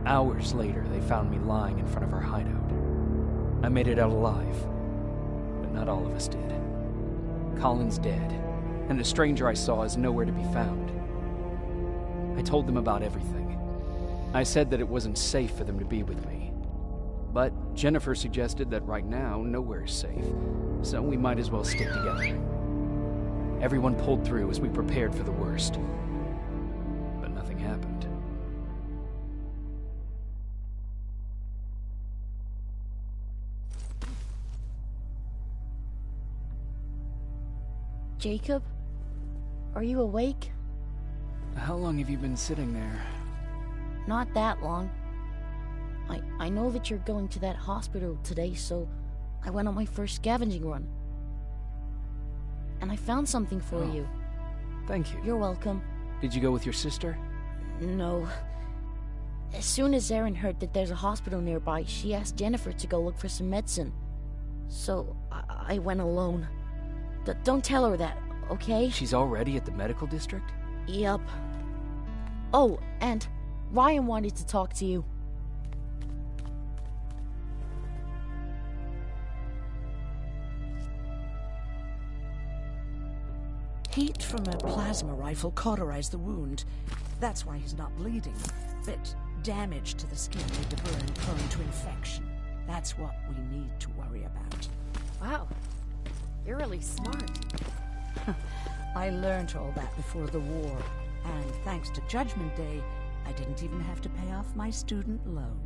Hours later, they found me lying in front of our hideout. I made it out alive, but not all of us did. Colin's dead, and the stranger I saw is nowhere to be found. I told them about everything. I said that it wasn't safe for them to be with me. But Jennifer suggested that right now, nowhere is safe, so we might as well stick together. Everyone pulled through as we prepared for the worst. But nothing happened. Jacob? Are you awake? How long have you been sitting there? Not that long. I know that you're going to that hospital today, so I went on my first scavenging run. And I found something for you. Thank you. You're welcome. Did you go with your sister? No. As soon as Erin heard that there's a hospital nearby, she asked Jennifer to go look for some medicine. So I went alone. Don't tell her that, okay? She's already at the medical district? Yep. Oh, and Ryan wanted to talk to you. Heat from a plasma rifle cauterized the wound. That's why he's not bleeding. But damage to the skin made the burn prone to infection. That's what we need to worry about. Wow. You're really smart. I learned all that before the war. And thanks to Judgment Day, I didn't even have to pay off my student loan.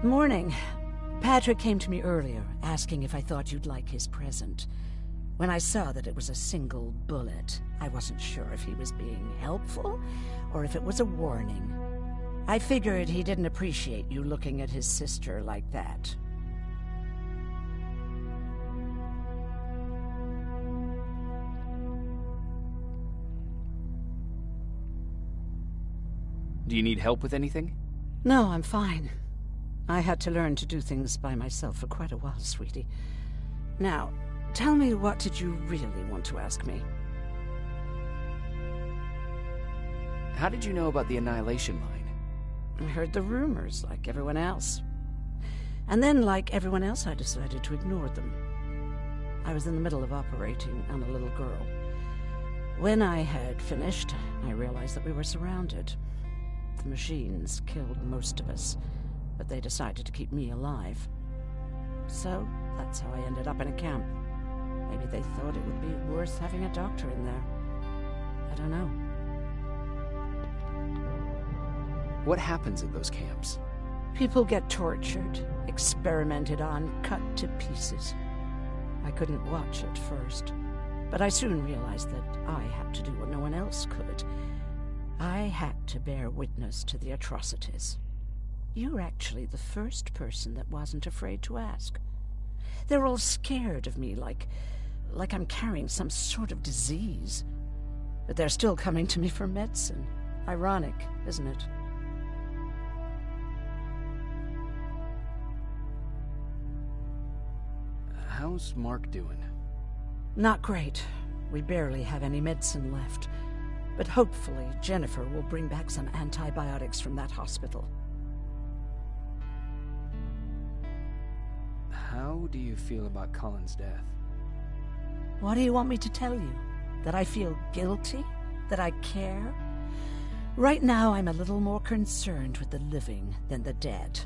Morning. Patrick came to me earlier, asking if I thought you'd like his present. When I saw that it was a single bullet, I wasn't sure if he was being helpful or if it was a warning. I figured he didn't appreciate you looking at his sister like that. Do you need help with anything? No, I'm fine. I had to learn to do things by myself for quite a while, sweetie. Now, tell me, what did you really want to ask me? How did you know about the Annihilation Line? I heard the rumors, like everyone else. And then, like everyone else, I decided to ignore them. I was in the middle of operating on a little girl. When I had finished, I realized that we were surrounded. The machines killed most of us, but they decided to keep me alive. So, that's how I ended up in a camp. Maybe they thought it would be worth having a doctor in there. I don't know. What happens in those camps? People get tortured, experimented on, cut to pieces. I couldn't watch at first, but I soon realized that I had to do what no one else could. I had to bear witness to the atrocities. You're actually the first person that wasn't afraid to ask. They're all scared of me, like like I'm carrying some sort of disease. But they're still coming to me for medicine. Ironic, isn't it? How's Mark doing? Not great. We barely have any medicine left. But hopefully Jennifer will bring back some antibiotics from that hospital. How do you feel about Colin's death? What do you want me to tell you? That I feel guilty? That I care? Right now, I'm a little more concerned with the living than the dead.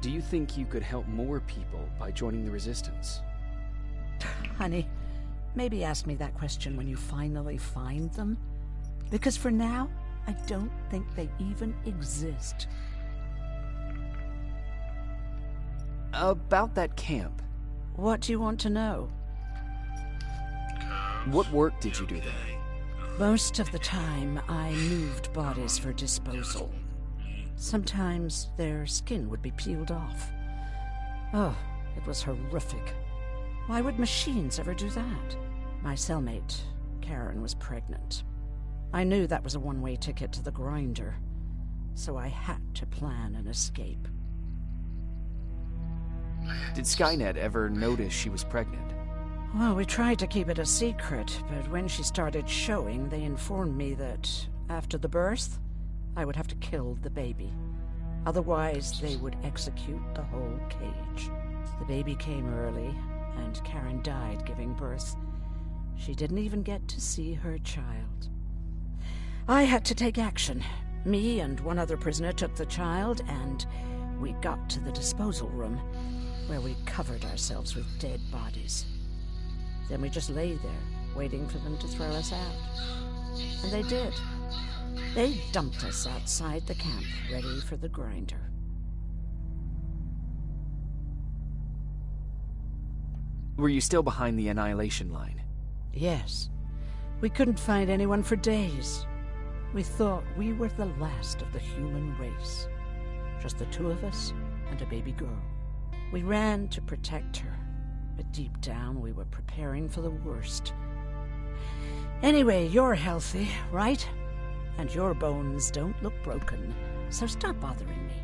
Do you think you could help more people by joining the Resistance? Honey, maybe ask me that question when you finally find them. Because for now, I don't think they even exist. About that camp. What do you want to know? What work did you do there? Most of the time, I moved bodies for disposal. Sometimes their skin would be peeled off. Oh, it was horrific. Why would machines ever do that? My cellmate, Karen, was pregnant. I knew that was a one-way ticket to the grinder, so I had to plan an escape. Did Skynet ever notice she was pregnant? Well, we tried to keep it a secret, but when she started showing, they informed me that after the birth, I would have to kill the baby. Otherwise, they would execute the whole cage. The baby came early, and Karen died giving birth. She didn't even get to see her child. I had to take action. Me and one other prisoner took the child, and we got to the disposal room, where we covered ourselves with dead bodies. Then we just lay there, waiting for them to throw us out. And they did. They dumped us outside the camp, ready for the grinder. Were you still behind the annihilation line? Yes. We couldn't find anyone for days. We thought we were the last of the human race. Just the two of us and a baby girl. We ran to protect her, but deep down we were preparing for the worst. Anyway, you're healthy, right? And your bones don't look broken, so stop bothering me.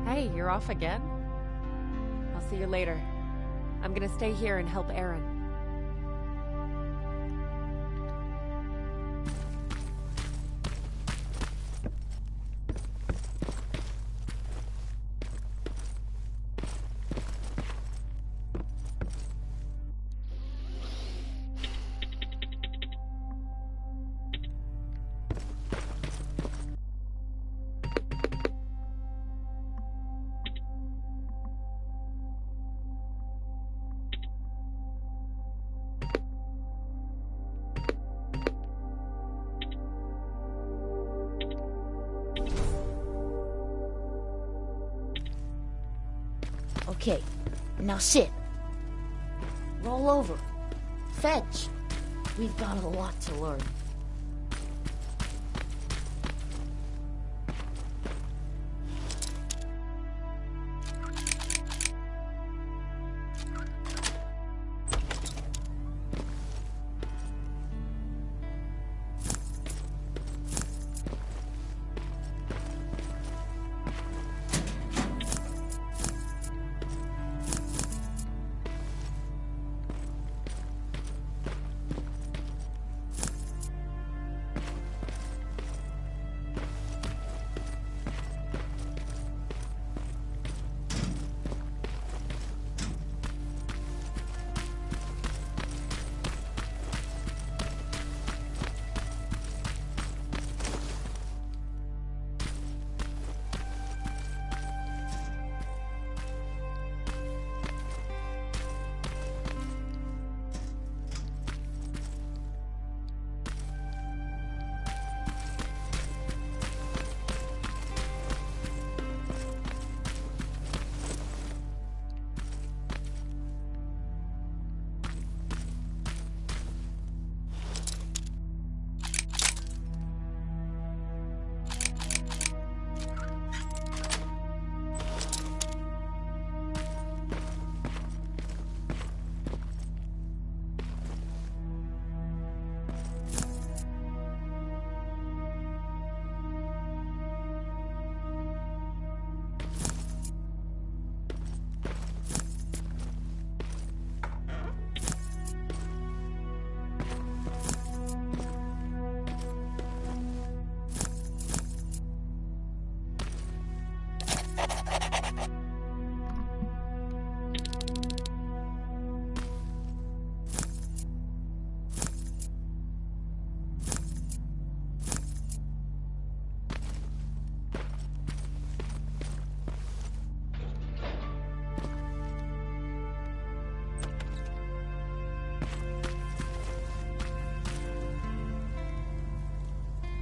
Hey, you're off again? I'll see you later. I'm gonna stay here and help Aaron. Okay, now sit. Roll over. Fetch. We've got a lot to learn.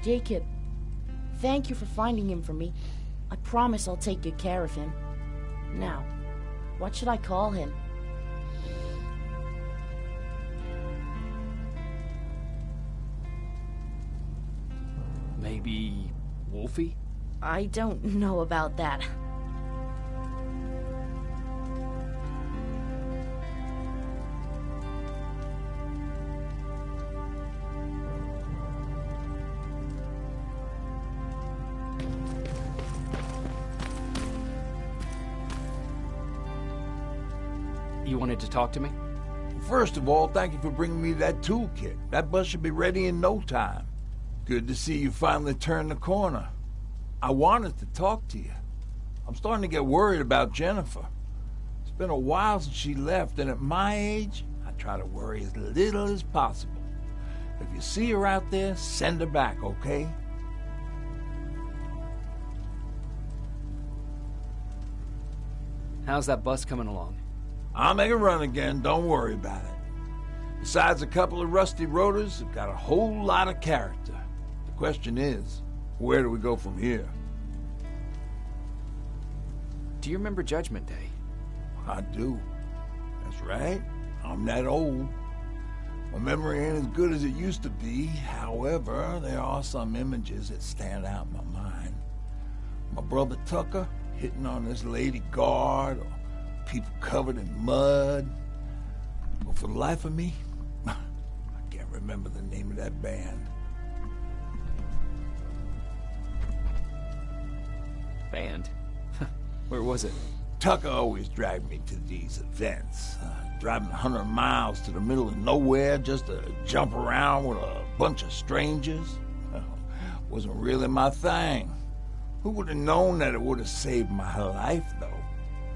Jacob, thank you for finding him for me. I promise I'll take good care of him. Now, what should I call him? Maybe Wolfie? I don't know about that. You wanted to talk to me? First of all, thank you for bringing me that toolkit. That bus should be ready in no time. Good to see you finally turned the corner. I wanted to talk to you. I'm starting to get worried about Jennifer. It's been a while since she left, and at my age, I try to worry as little as possible. If you see her out there, send her back, okay? How's that bus coming along? I'll make a run again, don't worry about it. Besides a couple of rusty rotors, it's got a whole lot of character. The question is, where do we go from here? Do you remember Judgment Day? I do. That's right. I'm that old. My memory ain't as good as it used to be. However, there are some images that stand out in my mind. My brother Tucker hitting on this lady guard, or people covered in mud. But for the life of me, I can't remember the name of that band. Band? Where was it? Tucker always dragged me to these events. Driving 100 miles to the middle of nowhere just to jump around with a bunch of strangers. Wasn't really my thing. Who would have known that it would have saved my life, though?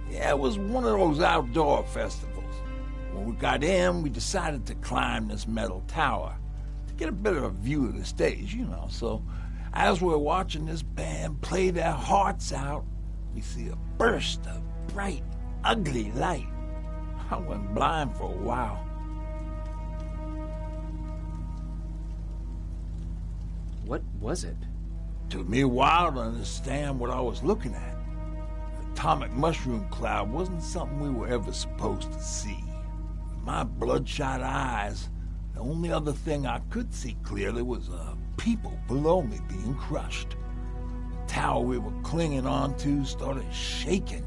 Yeah, it was one of those outdoor festivals. When we got in, we decided to climb this metal tower to get a bit of a view of the stage, you know. So as we're watching this band play their hearts out, we see a burst of bright, ugly light. I went blind for a while. What was it? Took me a while to understand what I was looking at. The atomic mushroom cloud wasn't something we were ever supposed to see. With my bloodshot eyes, the only other thing I could see clearly was people below me being crushed. The tower we were clinging onto started shaking.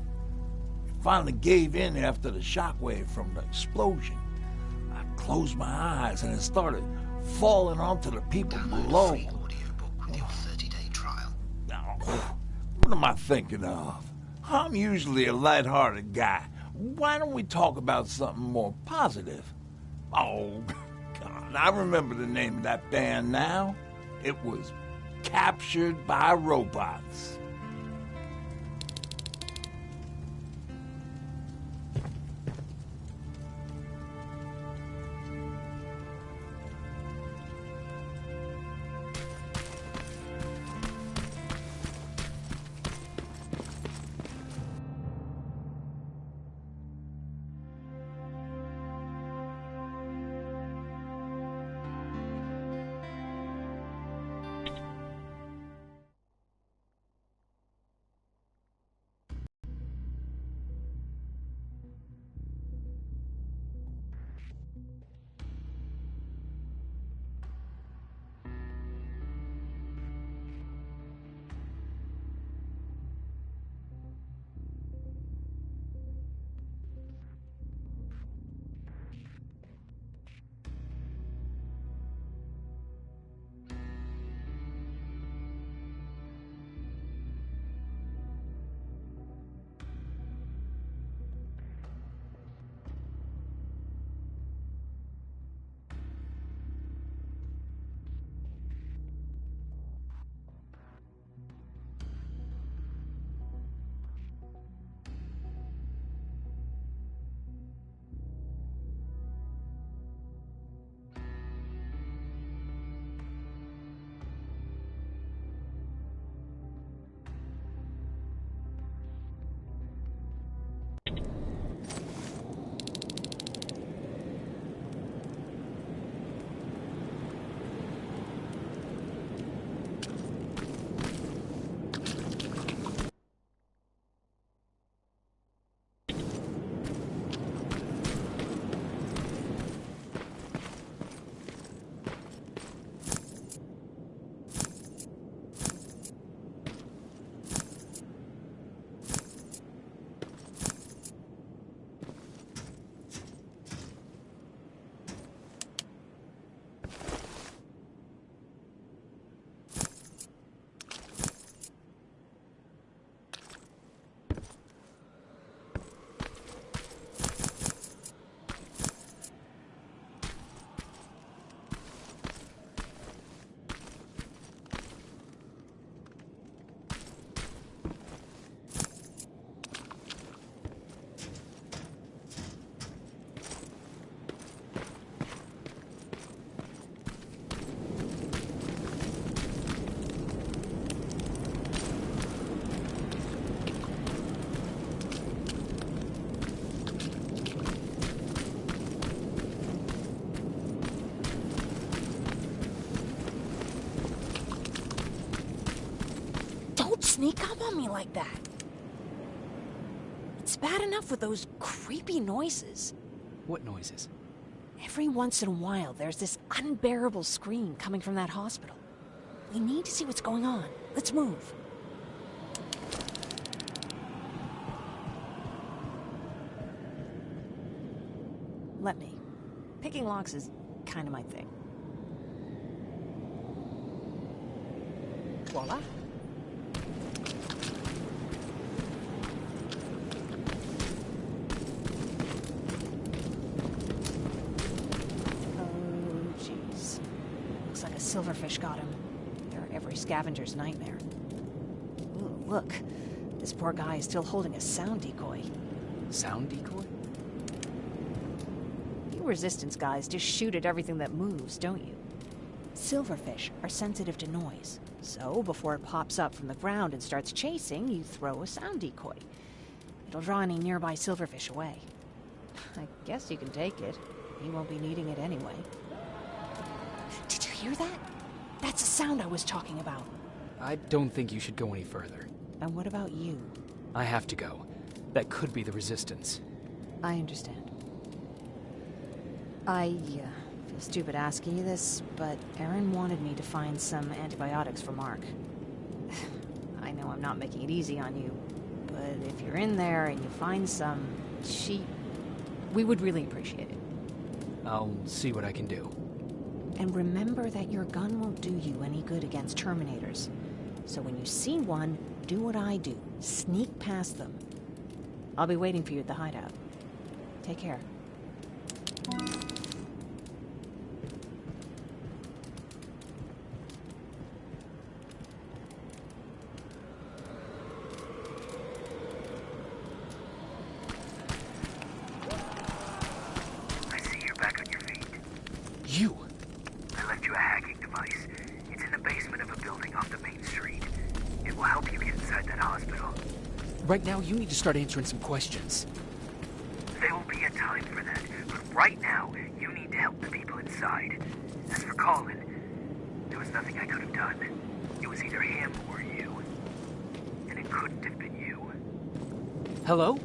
It finally gave in after the shockwave from the explosion. I closed my eyes and it started falling onto the people below. With your 30-day trial. Now, what am I thinking of? I'm usually a lighthearted guy. Why don't we talk about something more positive? Oh, God, I remember the name of that band now. It was Captured by Robots. up on me like that? It's bad enough with those creepy noises. What noises? Every once in a while, there's this unbearable scream coming from that hospital. We need to see what's going on. Let's move. Let me. Picking locks is kind of my thing. Voila. Oh, jeez. Looks like a silverfish got him. They're every scavenger's nightmare. Ooh, look. This poor guy is still holding a sound decoy. Sound decoy? You resistance guys just shoot at everything that moves, don't you? Silverfish are sensitive to noise. So, before it pops up from the ground and starts chasing, you throw a sound decoy. It'll draw any nearby silverfish away. I guess you can take it. He won't be needing it anyway. Did you hear that? That's the sound I was talking about. I don't think you should go any further. And what about you? I have to go. That could be the resistance. I understand. I feel stupid asking you this, but Erin wanted me to find some antibiotics for Mark. I know I'm not making it easy on you, but if you're in there and you find some, we would really appreciate it. I'll see what I can do. And remember that your gun won't do you any good against Terminators. So when you see one, do what I do. Sneak past them. I'll be waiting for you at the hideout. Take care. I see you're back on your feet. You! I left you a hacking device. It's in the basement of a building off the main street. It will help you get inside that hospital. Right now, you need to start answering some questions. There will be a time for that, but right now, you need to help the people inside. As for Colin, there was nothing I could have done. It was either him or you. And it couldn't have been you. Hello?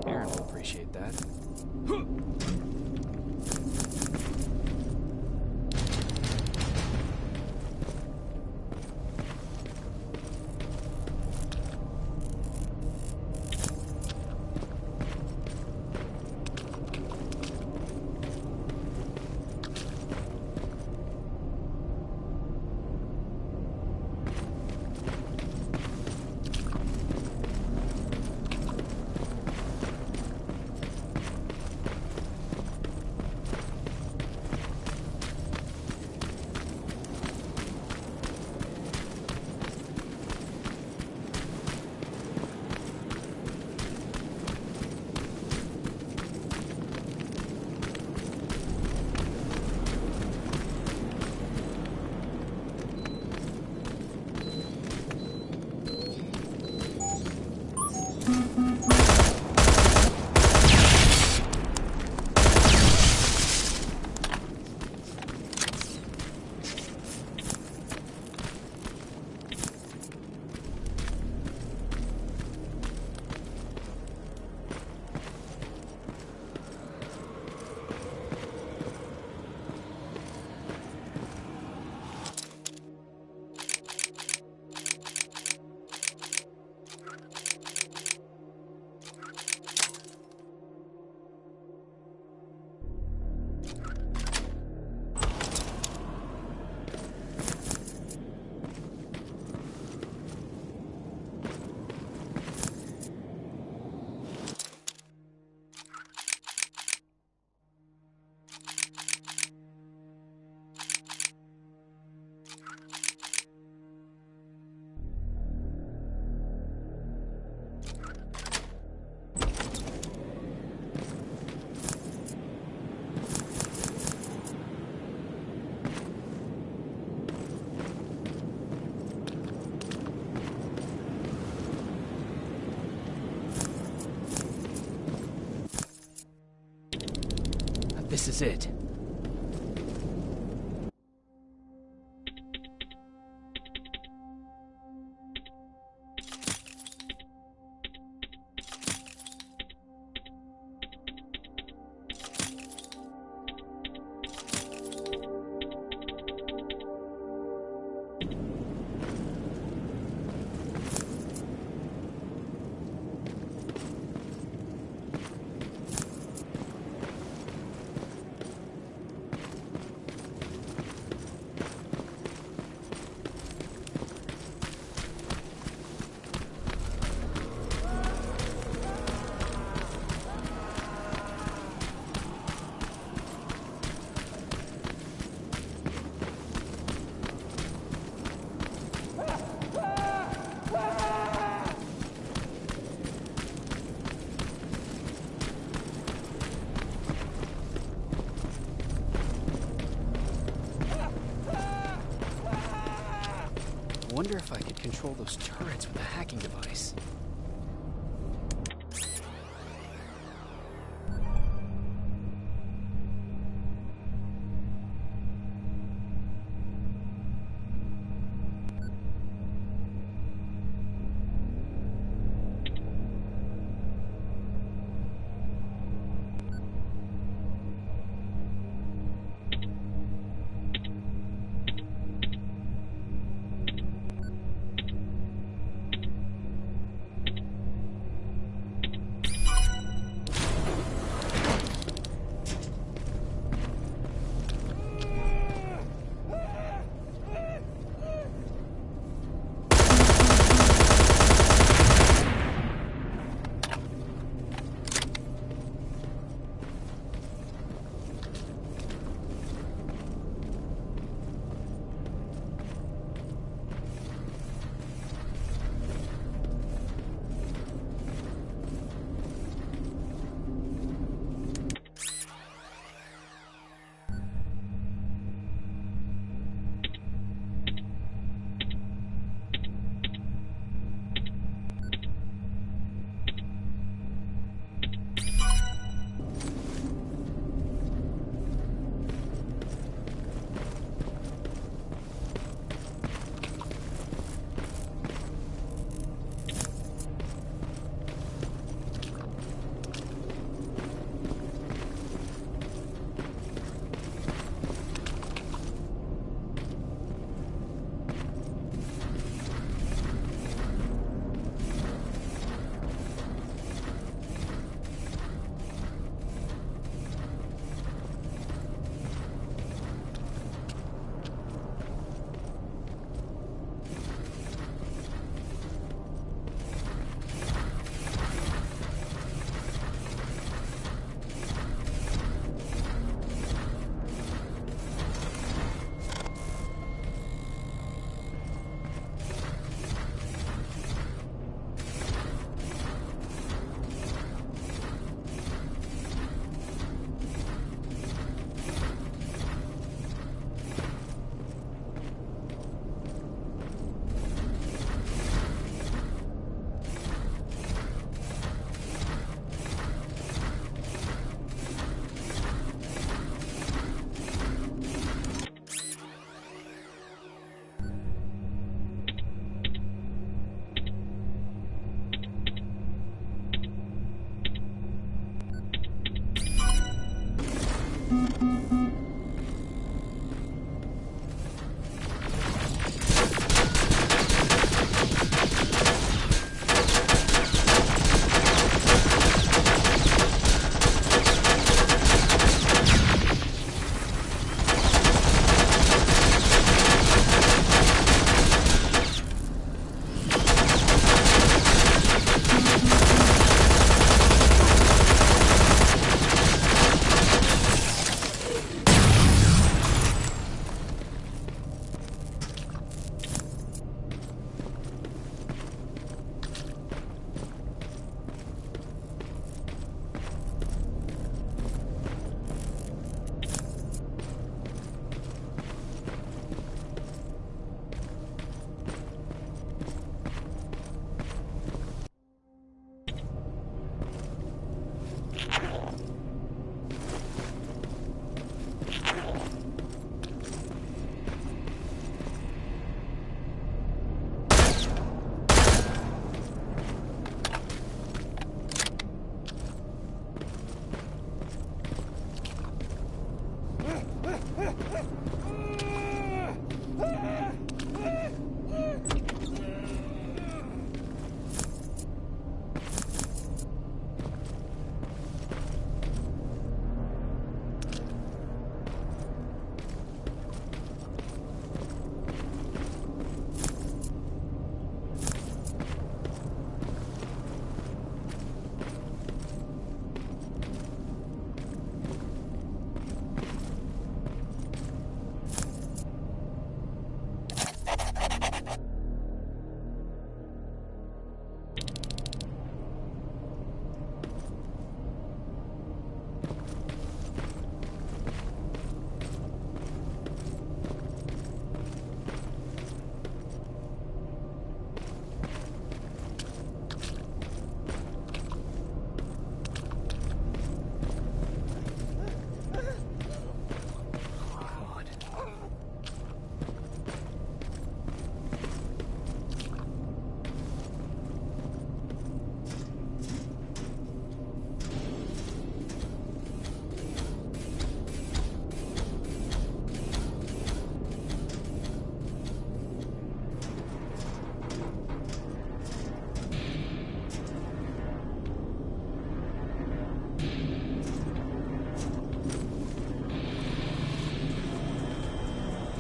Aaron will appreciate that. This is it. Wonder if I could control those turrets with a hacking device.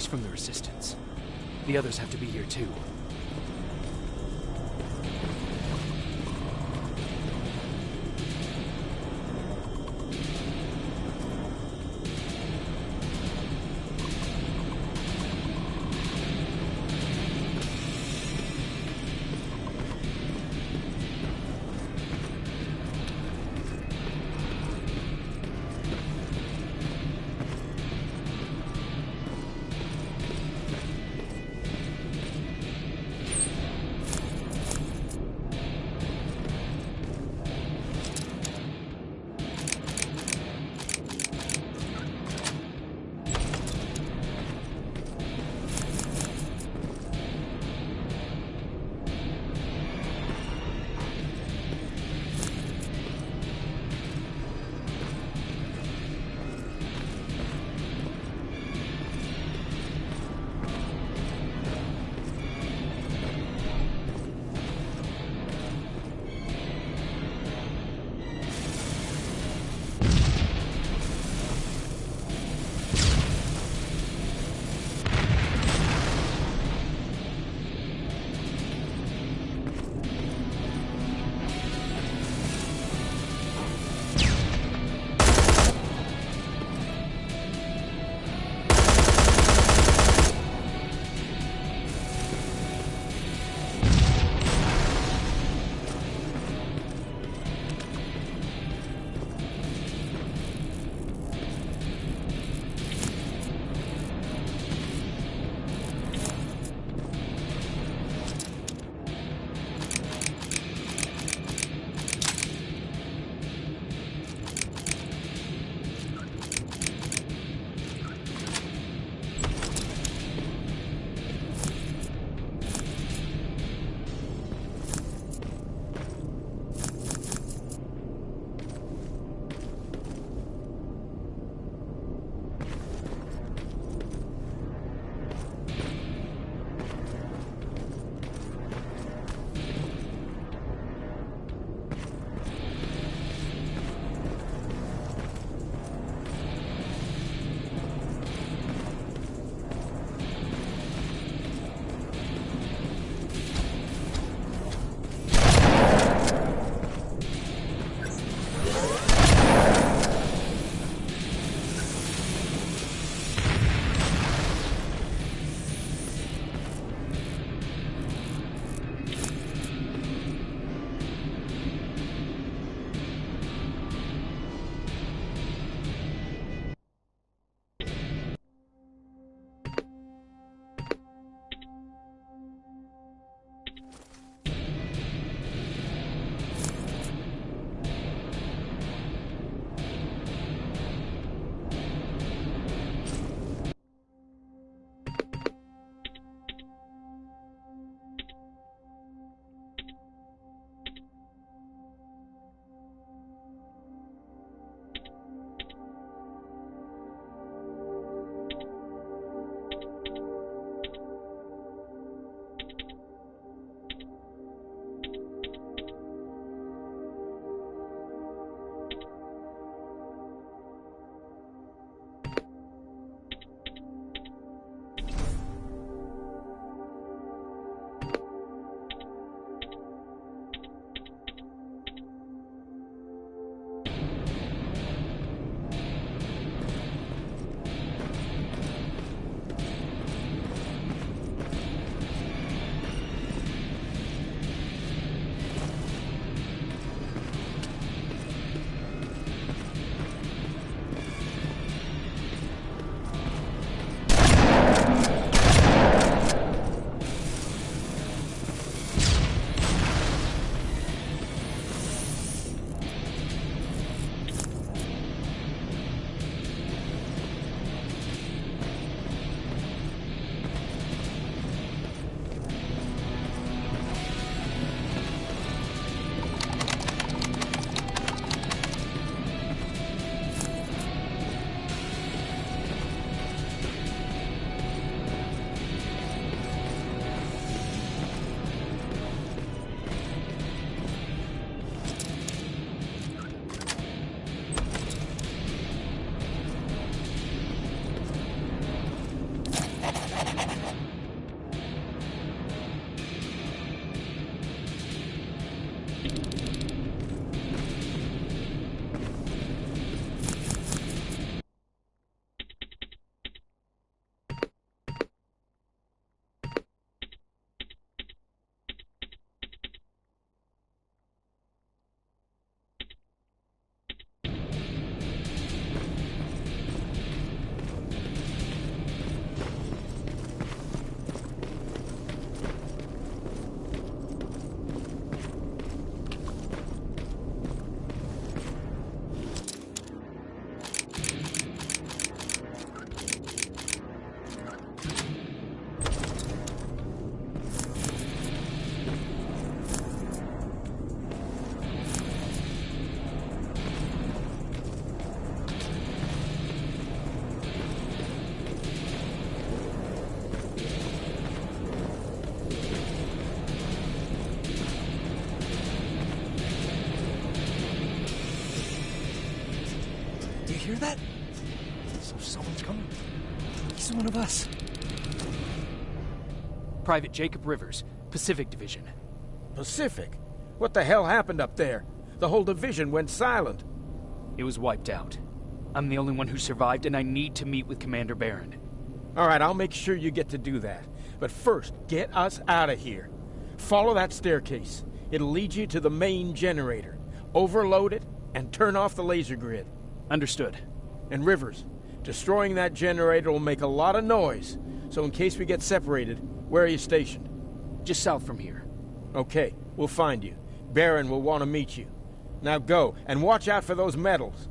She's from the Resistance. The others have to be here too. hear that? So someone's coming. He's one of us. Private Jacob Rivers, Pacific Division. Pacific? What the hell happened up there? The whole division went silent. It was wiped out. I'm the only one who survived, and I need to meet with Commander Barron. All right, I'll make sure you get to do that. But first, get us out of here. Follow that staircase. It'll lead you to the main generator. Overload it and turn off the laser grid. Understood. And Rivers, destroying that generator will make a lot of noise. So in case we get separated, where are you stationed? Just south from here. Okay, we'll find you. Barron will want to meet you. Now go, and watch out for those medals.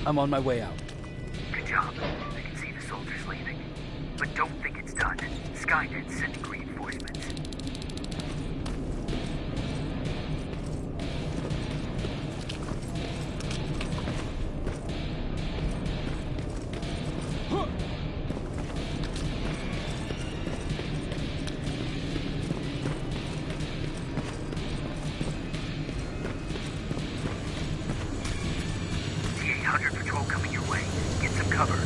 I'm on my way out. Good job. I can see the soldiers leaving. But don't think it's done. Skynet's sending reinforcements. T-800 patrol coming your way. Get some cover.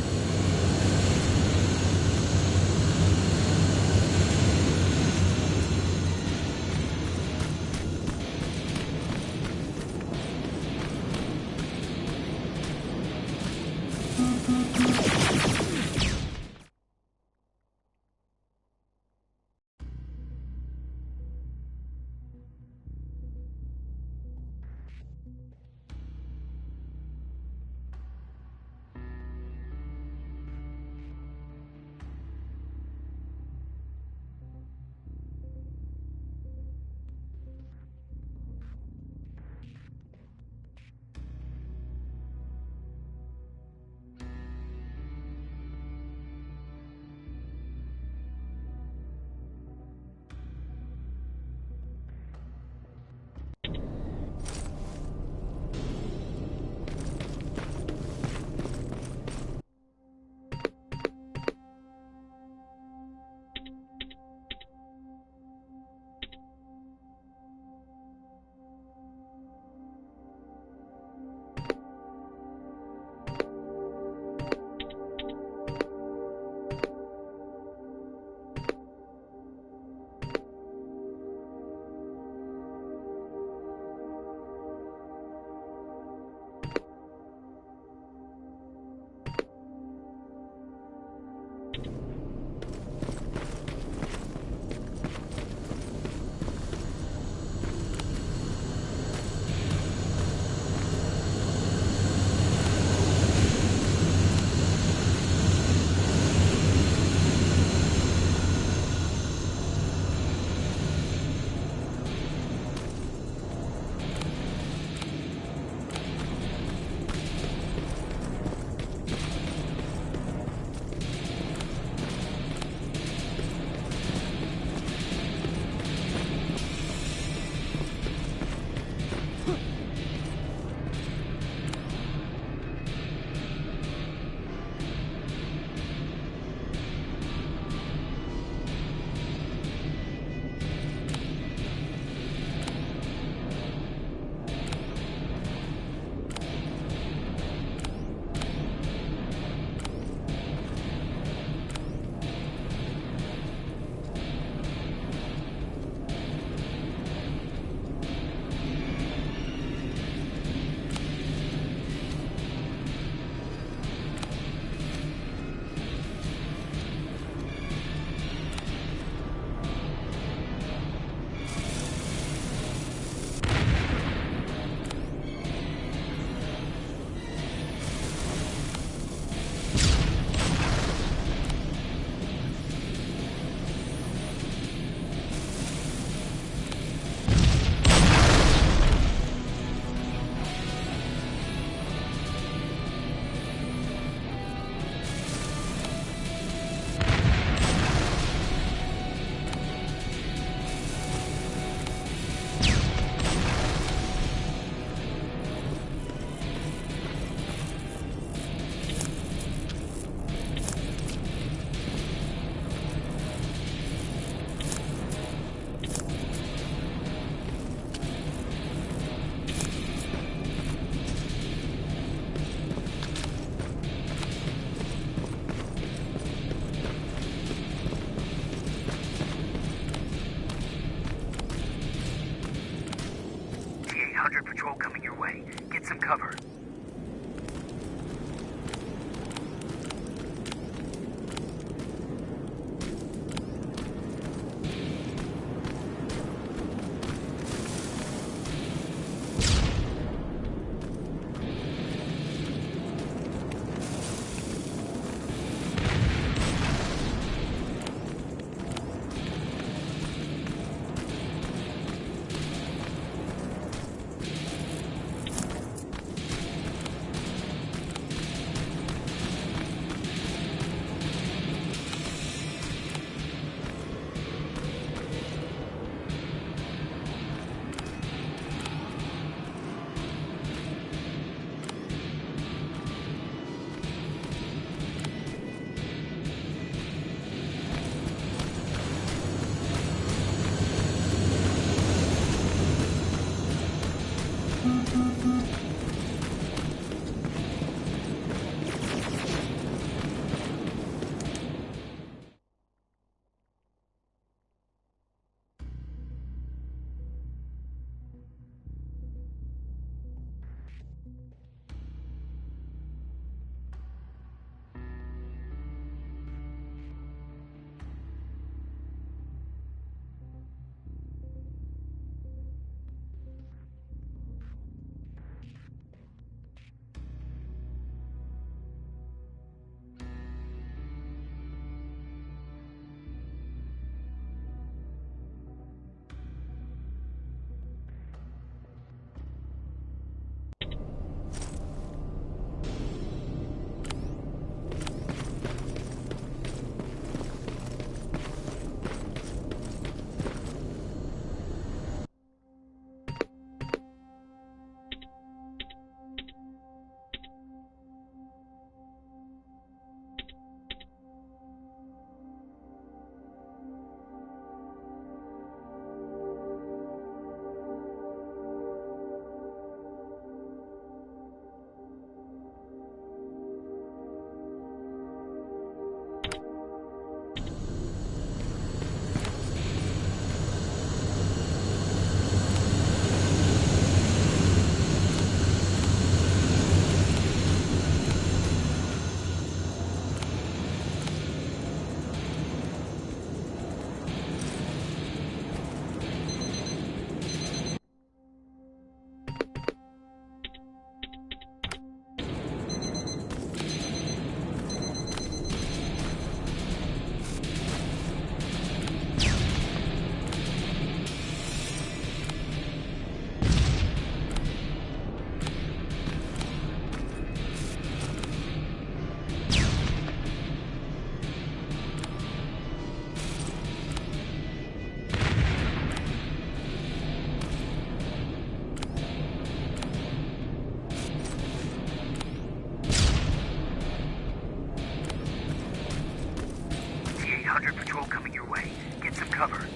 100 patrol coming your way. Get some cover.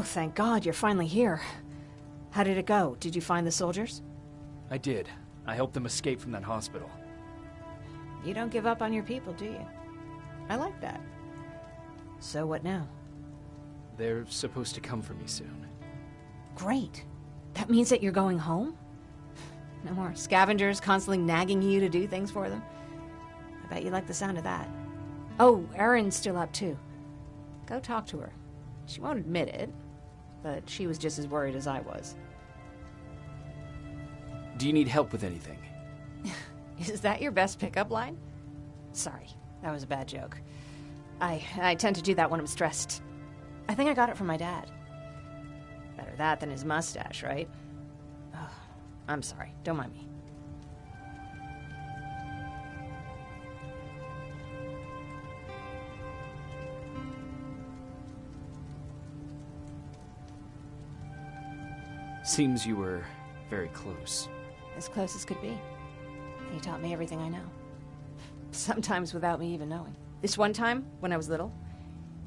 Oh, thank God you're finally here. How did it go? Did you find the soldiers? I did. I helped them escape from that hospital. You don't give up on your people, do you? I like that. So what now? They're supposed to come for me soon. Great. That means that you're going home? No more scavengers constantly nagging you to do things for them? I bet you like the sound of that. Oh, Erin's still up too. Go talk to her. She won't admit it, but she was just as worried as I was. Do you need help with anything? Is that your best pickup line? Sorry, that was a bad joke. I tend to do that when I'm stressed. I think I got it from my dad. Better that than his mustache, right? Oh, I'm sorry, don't mind me. Seems you were very close. As close as could be. He taught me everything I know. Sometimes without me even knowing. This one time, when I was little,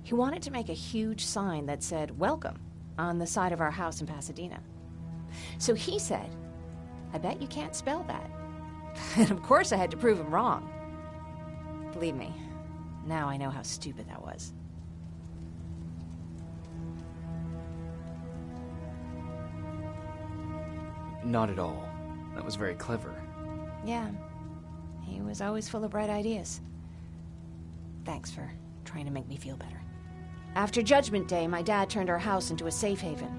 he wanted to make a huge sign that said, "Welcome," on the side of our house in Pasadena. So he said, "I bet you can't spell that." And of course I had to prove him wrong. Believe me, now I know how stupid that was. Not at all. That was very clever. Yeah, he was always full of bright ideas. Thanks for trying to make me feel better. After Judgment Day, my dad turned our house into a safe haven.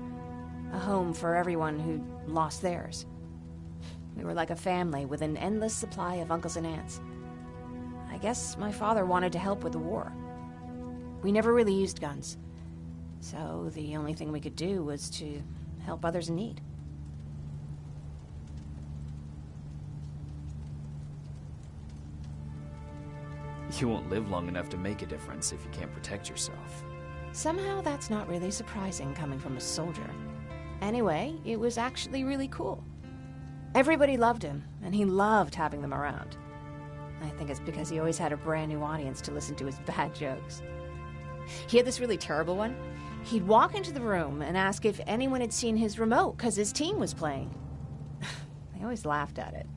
A home for everyone who'd lost theirs. We were like a family with an endless supply of uncles and aunts. I guess my father wanted to help with the war. We never really used guns. So the only thing we could do was to help others in need. You won't live long enough to make a difference if you can't protect yourself. Somehow that's not really surprising coming from a soldier. Anyway, it was actually really cool. Everybody loved him, and he loved having them around. I think it's because he always had a brand new audience to listen to his bad jokes. He had this really terrible one. He'd walk into the room and ask if anyone had seen his remote because his team was playing. I always laughed at it.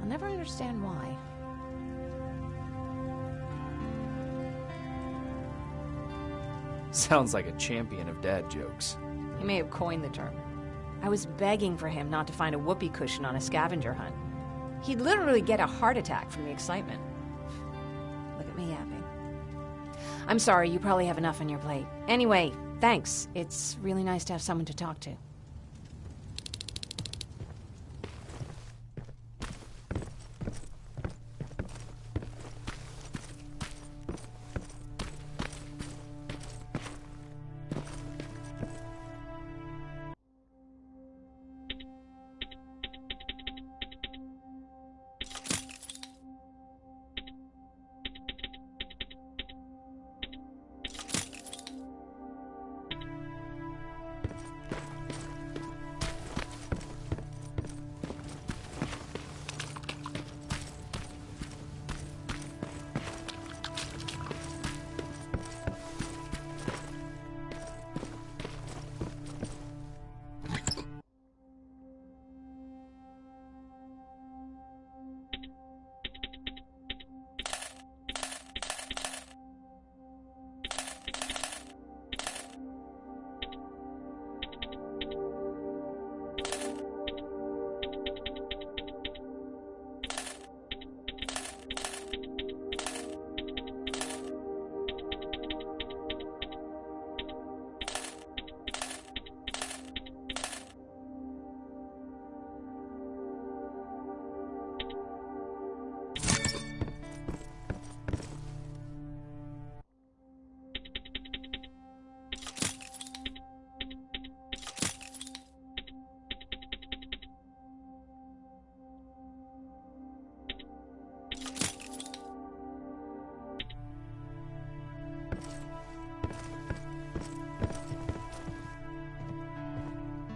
I'll never understand why. Sounds like a champion of dad jokes. He may have coined the term. I was begging for him not to find a whoopee cushion on a scavenger hunt. He'd literally get a heart attack from the excitement. Look at me yapping. I'm sorry, you probably have enough on your plate. Anyway, thanks. It's really nice to have someone to talk to.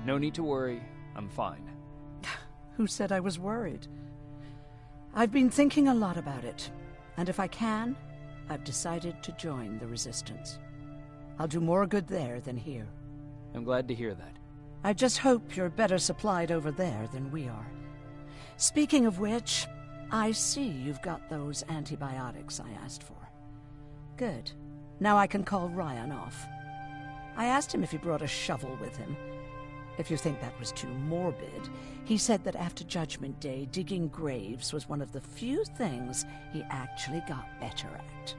No need to worry. I'm fine. Who said I was worried? I've been thinking a lot about it, and if I can, I've decided to join the Resistance. I'll do more good there than here. I'm glad to hear that. I just hope you're better supplied over there than we are. Speaking of which, I see you've got those antibiotics I asked for. Good. Now I can call Ryan off. I asked him if he brought a shovel with him. If you think that was too morbid, he said that after Judgment Day, digging graves was one of the few things he actually got better at.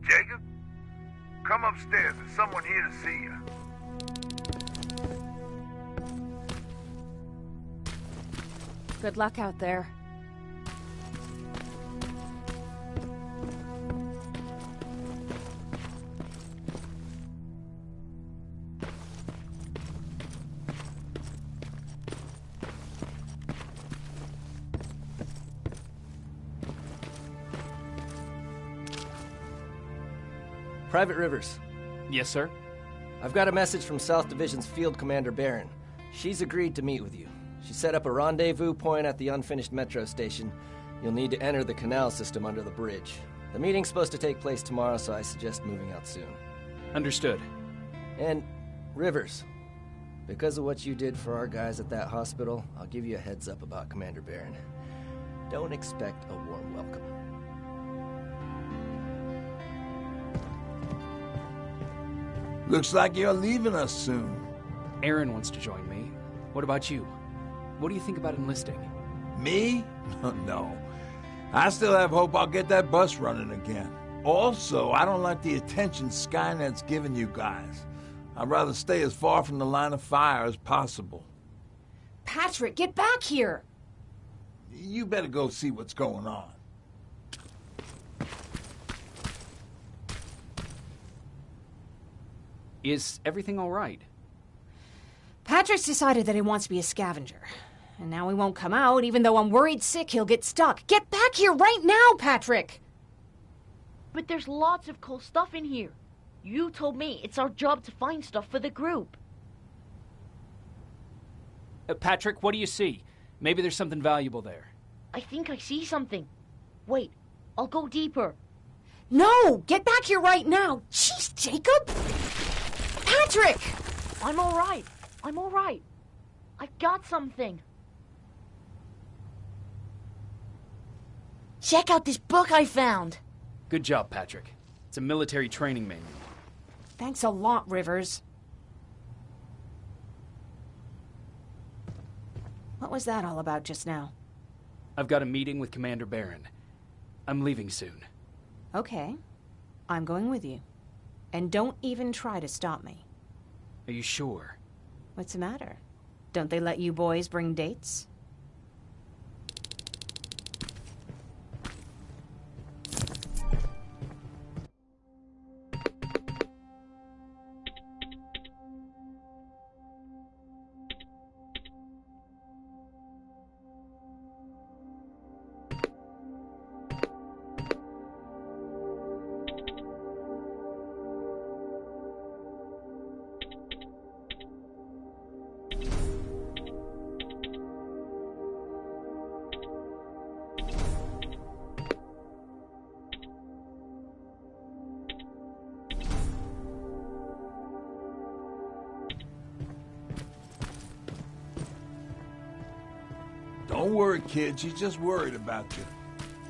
Jacob? Come upstairs. There's someone here to see you. Good luck out there. Private Rivers, Yes, sir? I've got a message from South Division's Field Commander Barron. She's agreed to meet with you. She set up a rendezvous point at the unfinished metro station. You'll need to enter the canal system under the bridge. The meeting's supposed to take place tomorrow, so I suggest moving out soon. Understood. And, Rivers, because of what you did for our guys at that hospital, I'll give you a heads up about Commander Barron. Don't expect a warm welcome. Looks like you're leaving us soon. Aaron wants to join me. What about you? What do you think about enlisting? Me? No. I still have hope I'll get that bus running again. Also, I don't like the attention Skynet's giving you guys. I'd rather stay as far from the line of fire as possible. Patrick, get back here! You better go see what's going on. Is everything all right? Patrick's decided that he wants to be a scavenger. And now he won't come out, even though I'm worried sick he'll get stuck. Get back here right now, Patrick! But there's lots of cool stuff in here. You told me it's our job to find stuff for the group. Patrick, what do you see? Maybe there's something valuable there. I think I see something. Wait, I'll go deeper. No! Get back here right now! Jeez, Jacob! Patrick! I'm all right. I'm all right. I've got something. Check out this book I found. Good job, Patrick. It's a military training manual. Thanks a lot, Rivers. What was that all about just now? I've got a meeting with Commander Barron. I'm leaving soon. Okay. I'm going with you. And don't even try to stop me. Are you sure? What's the matter? Don't they let you boys bring dates? Don't worry, kid. She's just worried about you.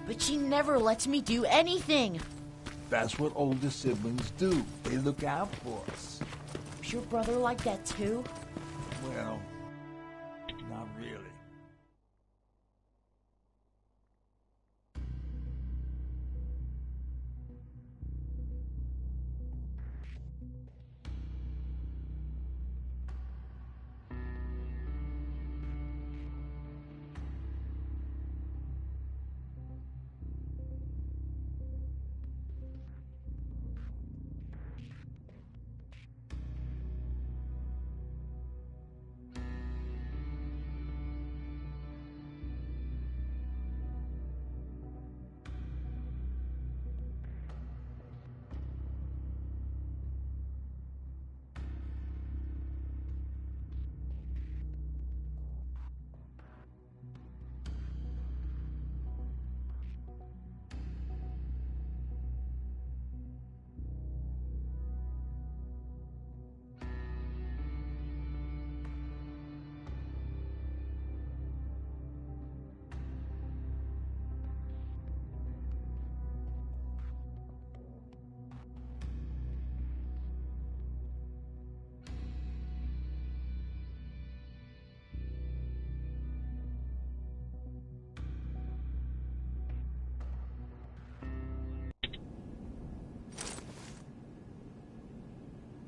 But she never lets me do anything. That's what older siblings do. They look out for us. Is your brother like that too? Well, not really.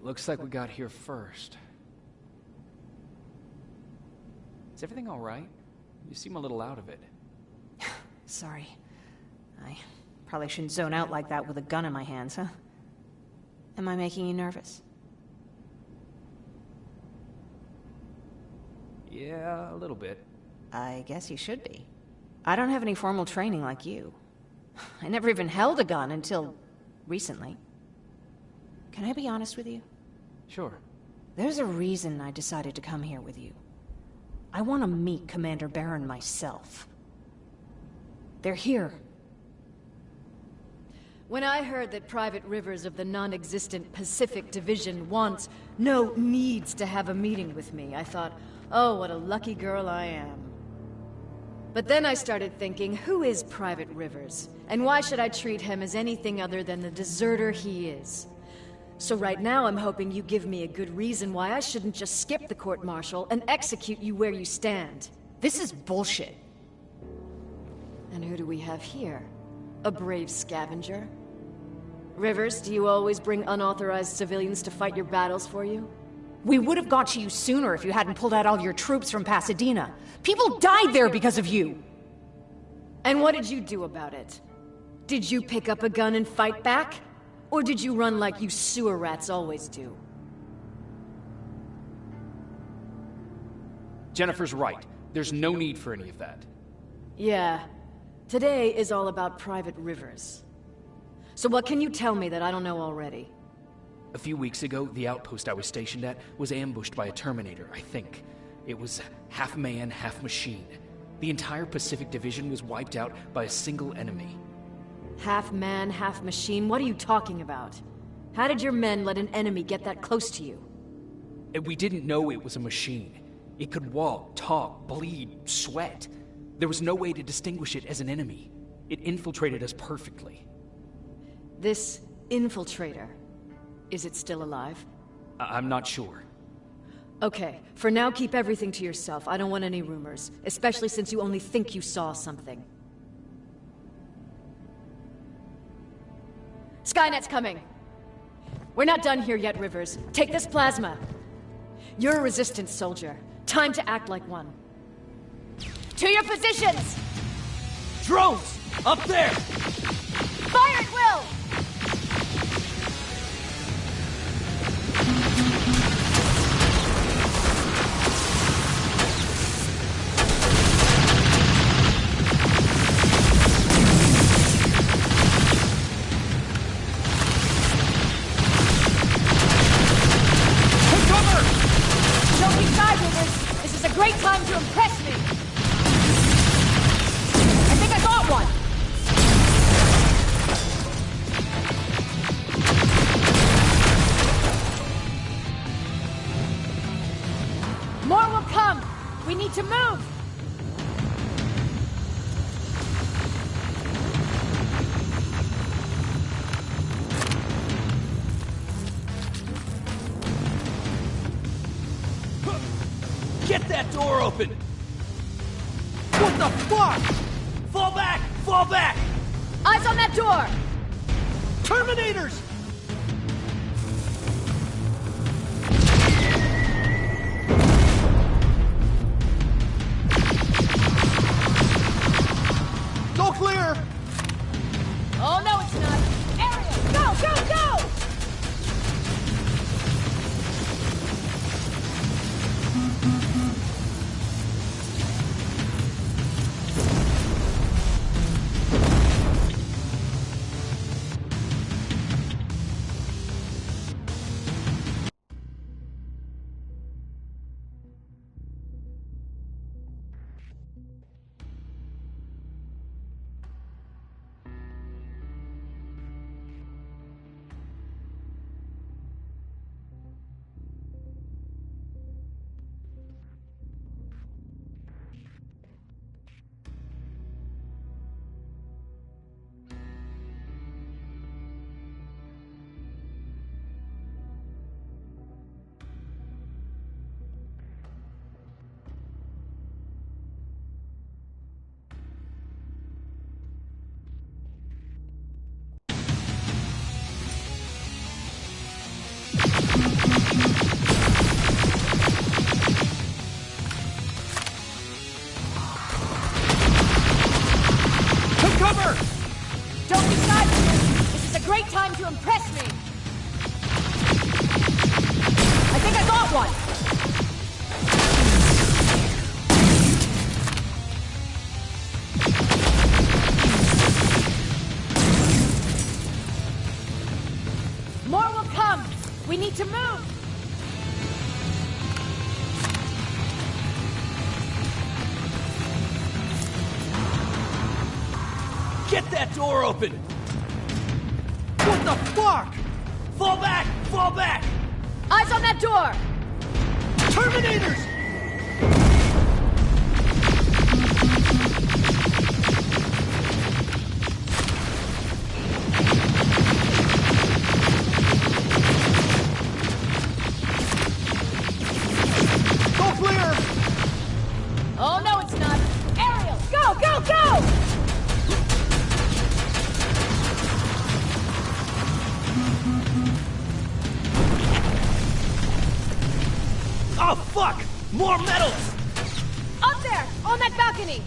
Looks like we got here first. Is everything all right? You seem a little out of it. Sorry. I probably shouldn't zone out like that with a gun in my hands, huh? Am I making you nervous? Yeah, a little bit. I guess you should be. I don't have any formal training like you. I never even held a gun until recently. Can I be honest with you? Sure. There's a reason I decided to come here with you. I want to meet Commander Barron myself. They're here. When I heard that Private Rivers of the non-existent Pacific Division needs to have a meeting with me, I thought, oh, what a lucky girl I am. But then I started thinking, who is Private Rivers? And why should I treat him as anything other than the deserter he is? So right now I'm hoping you give me a good reason why I shouldn't just skip the court-martial and execute you where you stand. This is bullshit. And who do we have here? A brave scavenger? Rivers, do you always bring unauthorized civilians to fight your battles for you? We would have got to you sooner if you hadn't pulled out all your troops from Pasadena. People died there because of you! And what did you do about it? Did you pick up a gun and fight back? Or did you run like you sewer rats always do? Jennifer's right. There's no need for any of that. Yeah. Today is all about Private Rivers. So what can you tell me that I don't know already? A few weeks ago, the outpost I was stationed at was ambushed by a Terminator, I think. It was half man, half machine. The entire Pacific Division was wiped out by a single enemy. Half man, half machine? What are you talking about? How did your men let an enemy get that close to you? And we didn't know it was a machine. It could walk, talk, bleed, sweat. There was no way to distinguish it as an enemy. It infiltrated us perfectly. This infiltrator, is it still alive? I'm not sure. Okay, for now keep everything to yourself. I don't want any rumors, especially since you only think you saw something. Skynet's coming! We're not done here yet, Rivers. Take this plasma. You're a resistance soldier. Time to act like one. To your positions! Drones! Up there! Fire at will! Great time to impress me! I think I got one! More will come! We need to move! Get that door open! What the fuck? Fall back! Fall back! Eyes on that door! Terminators! Go clear! Oh, no, it's not. Area! Go, go, go! More will come! We need to move! Get that door open! What the fuck? Fall back! Fall back! Eyes on that door! Terminators! Go clear! Oh, no, it's not. Ariel, go, go, go! Oh, fuck! More metals! Up there, on that balcony!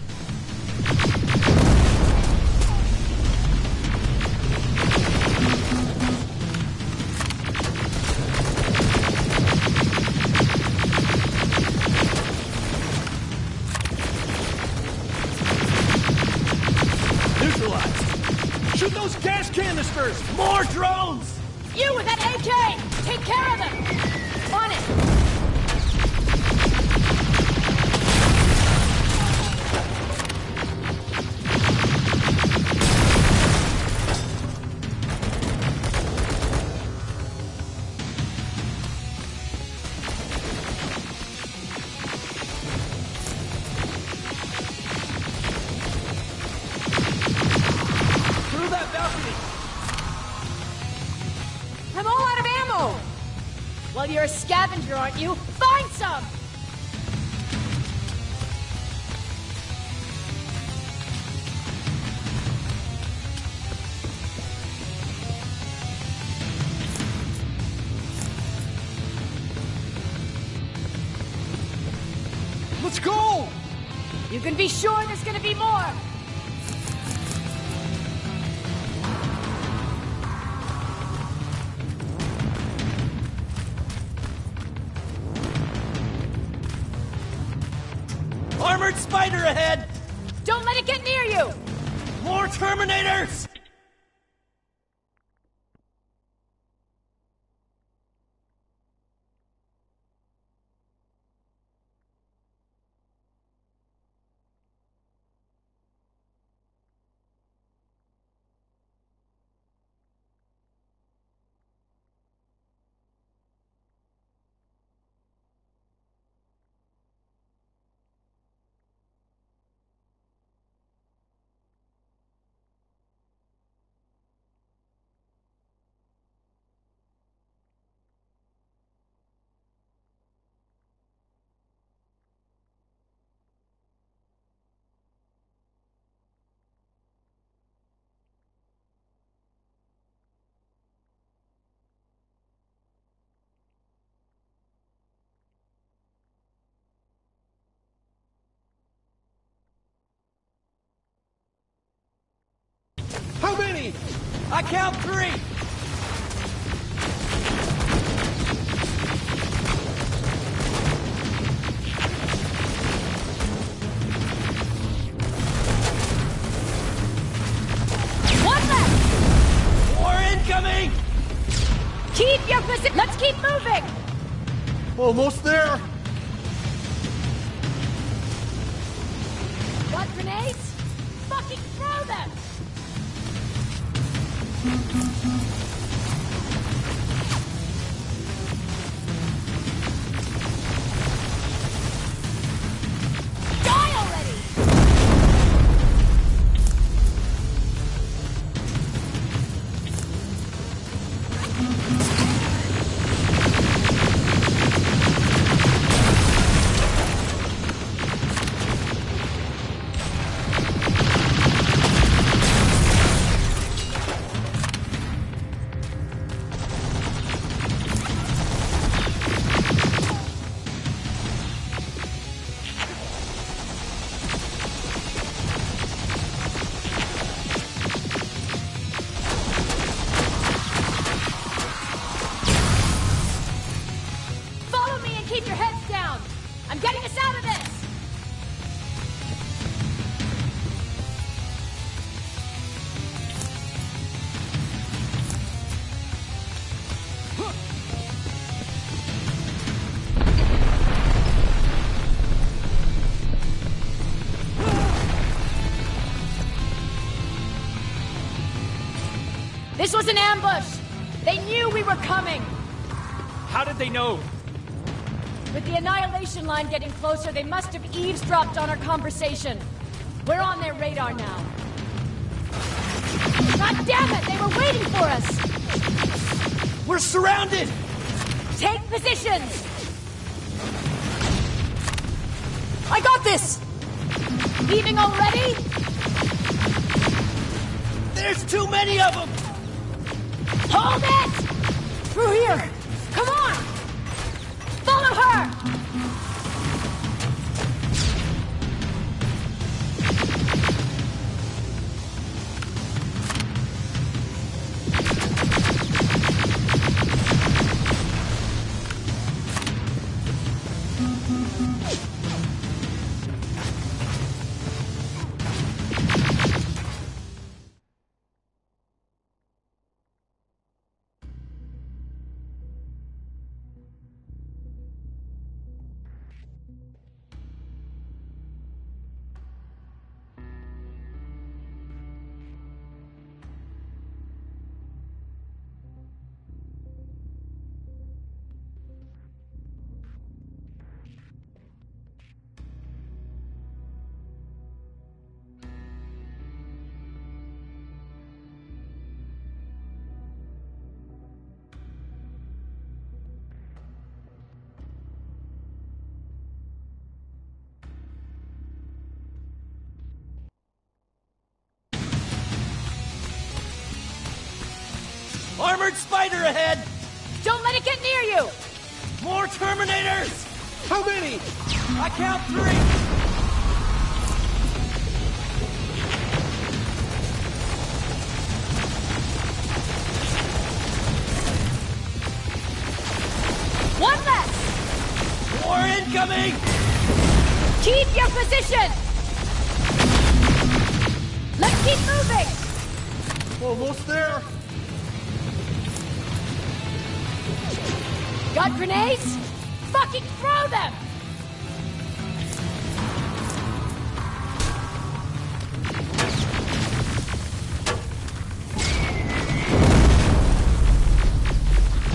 Neutralized! Shoot those gas canisters! More drones! You with that AK! Take care of them! On it! Through that balcony! I'm all out of ammo! Well, you're a scavenger, aren't you? Find some! Let's go! You can be sure there's gonna be more! Armored spider ahead! Don't let it get near you! More Terminators! How many? I count 3! One left! More incoming! Keep your position! Let's keep moving! Almost there! Got grenades? Fucking throw them! Die already! This was an ambush! They knew we were coming! How did they know? With the annihilation line getting closer, they must have eavesdropped on our conversation. We're on their radar now. God damn it! They were waiting for us! We're surrounded! Take positions! I got this! Leaving already? There's too many of them! Hold it! Through here! Come on! Follow her! Armored spider ahead! Don't let it get near you! More Terminators! How many? I count 3! One less! More incoming! Keep your position! Let's keep moving! Almost there. Got grenades? Fucking throw them!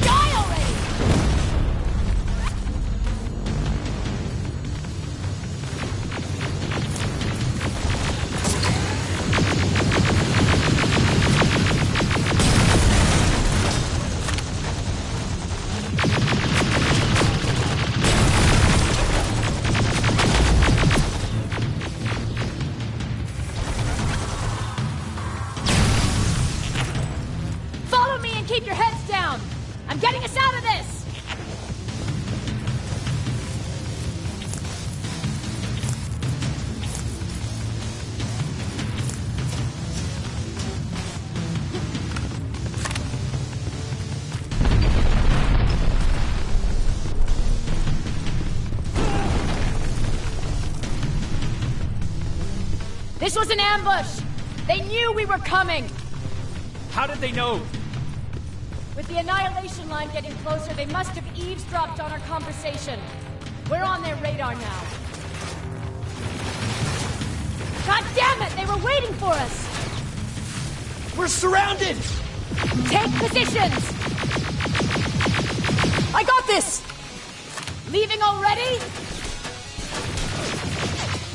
Die already! Follow me and keep your heads down! I'm getting us out of this! This was an ambush! They knew we were coming! How did they know? With the annihilation line getting closer, they must have eavesdropped on our conversation. We're on their radar now. God damn it! They were waiting for us! We're surrounded! Take positions! I got this! Leaving already?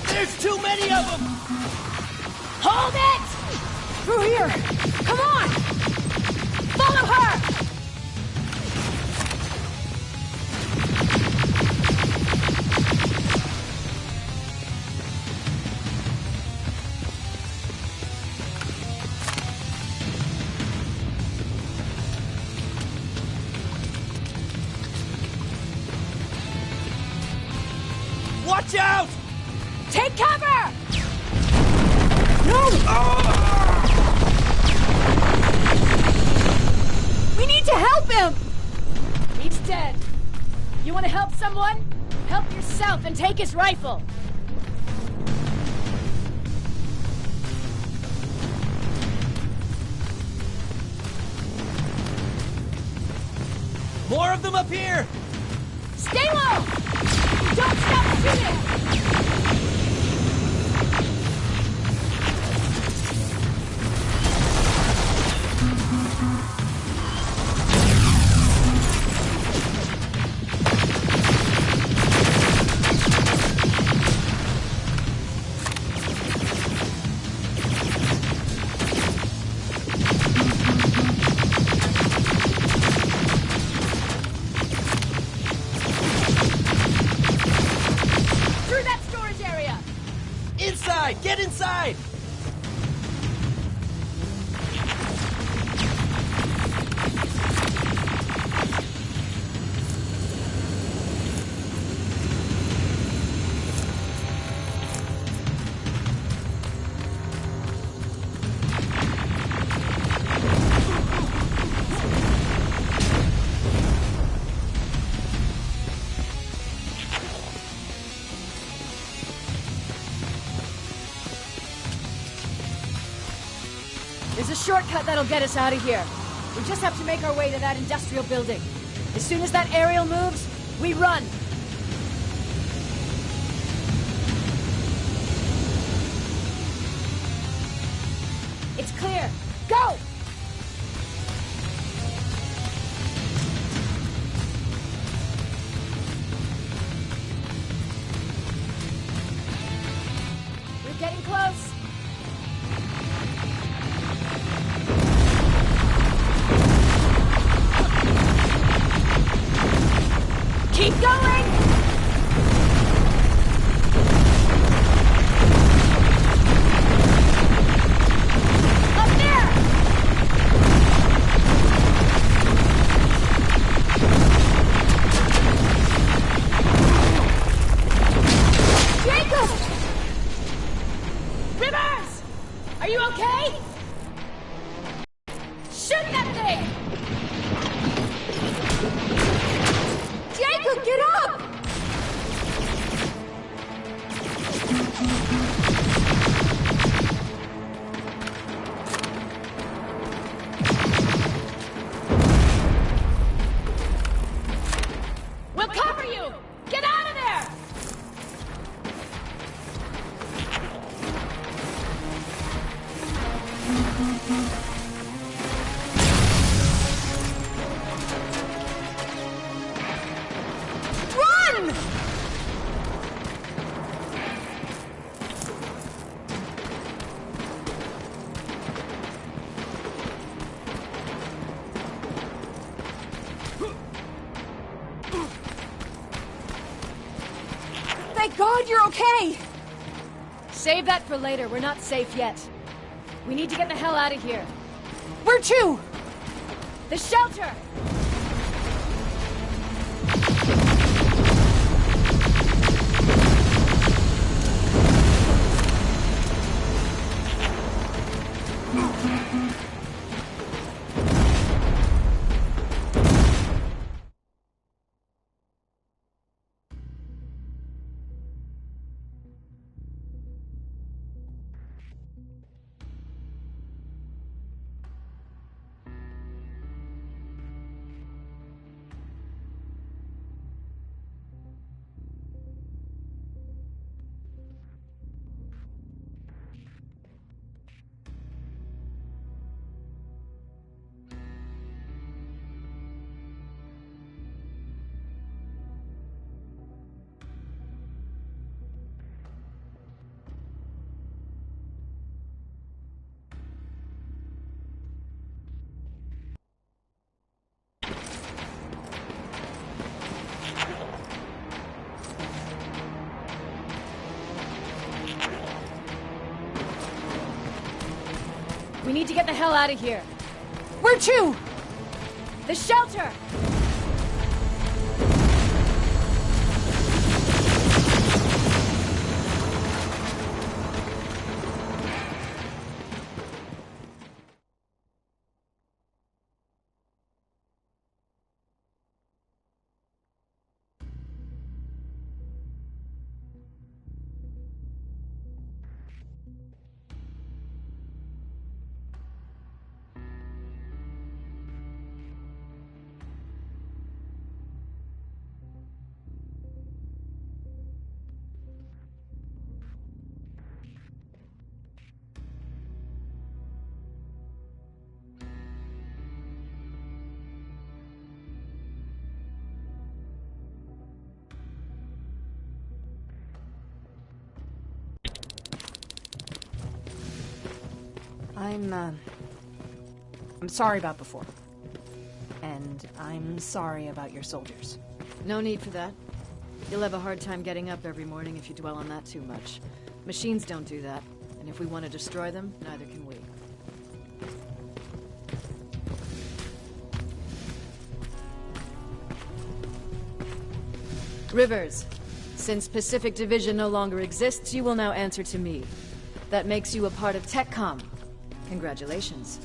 There's too many of them! Hold it! Through here! Come on! Follow her! Watch out! Take cover! No! We need to help him! He's dead. You want to help someone? Help yourself and take his rifle. More of them up here! Stay low! Don't stop shooting! Through that storage area! Inside! Get inside! There's a shortcut that'll get us out of here. We just have to make our way to that industrial building. As soon as that aerial moves, we run. It's clear. Go! We're getting close. Keep going! Up there! Jacob! Rivers! Are you okay? Shoot that thing! Jacob, get up! We'll cover you! Get out of there! Run! Thank God you're okay! Save that for later. We're not safe yet. We need to get the hell out of here. Where to? The shelter! We need to get the hell out of here. Where to? The shelter! I'm sorry about before. And I'm sorry about your soldiers. No need for that. You'll have a hard time getting up every morning if you dwell on that too much. Machines don't do that, and if we want to destroy them, neither can we. Rivers, since Pacific Division no longer exists, you will now answer to me. That makes you a part of TechCom. Congratulations.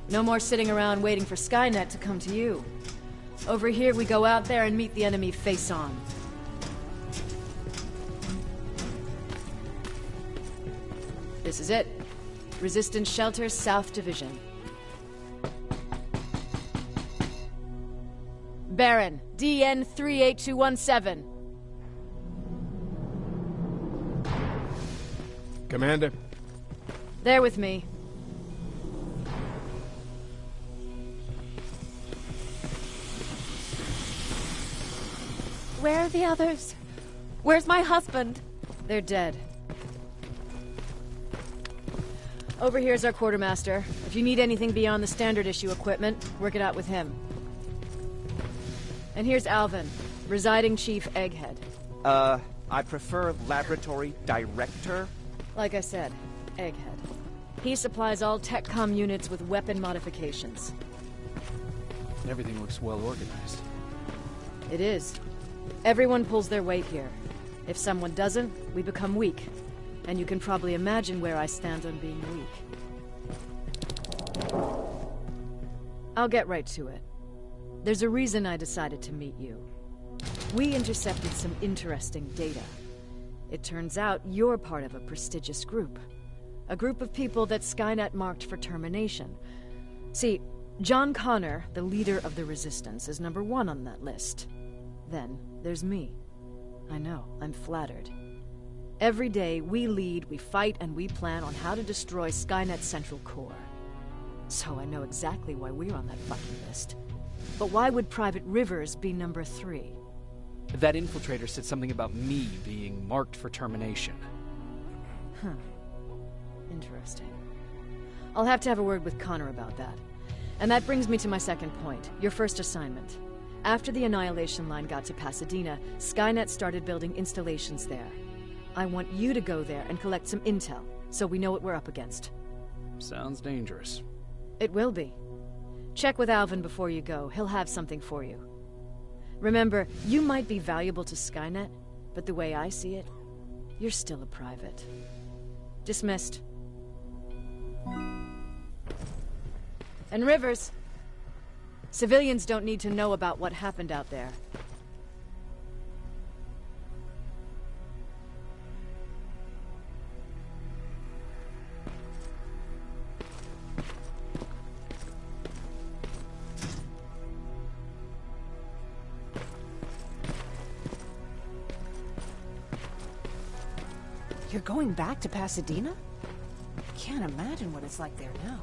No more sitting around waiting for Skynet to come to you. Over here, we go out there and meet the enemy face on. This is it. Resistance Shelter, South Division. Baron, DN 38217. Commander. There with me. Where are the others? Where's my husband? They're dead. Over here's our quartermaster. If you need anything beyond the standard issue equipment, work it out with him. And here's Alvin, residing chief Egghead. I prefer laboratory director. Like I said, Egghead. He supplies all TechCom units with weapon modifications. Everything looks well organized. It is. Everyone pulls their weight here. If someone doesn't, we become weak. And you can probably imagine where I stand on being weak. I'll get right to it. There's a reason I decided to meet you. We intercepted some interesting data. It turns out you're part of a prestigious group. A group of people that Skynet marked for termination. See, John Connor, the leader of the Resistance, is #1 on that list. Then there's me. I know, I'm flattered. Every day, we lead, we fight, and we plan on how to destroy Skynet's central core. So I know exactly why we're on that fucking list. But why would Private Rivers be #3? That infiltrator said something about me being marked for termination. Huh. Interesting. I'll have to have a word with Connor about that. And that brings me to my second point, your first assignment. After the Annihilation Line got to Pasadena, Skynet started building installations there. I want you to go there and collect some intel, so we know what we're up against. Sounds dangerous. It will be. Check with Alvin before you go. He'll have something for you. Remember, you might be valuable to Skynet, but the way I see it, you're still a private. Dismissed. And Rivers, civilians don't need to know about what happened out there. You're going back to Pasadena? Can't imagine what it's like there now.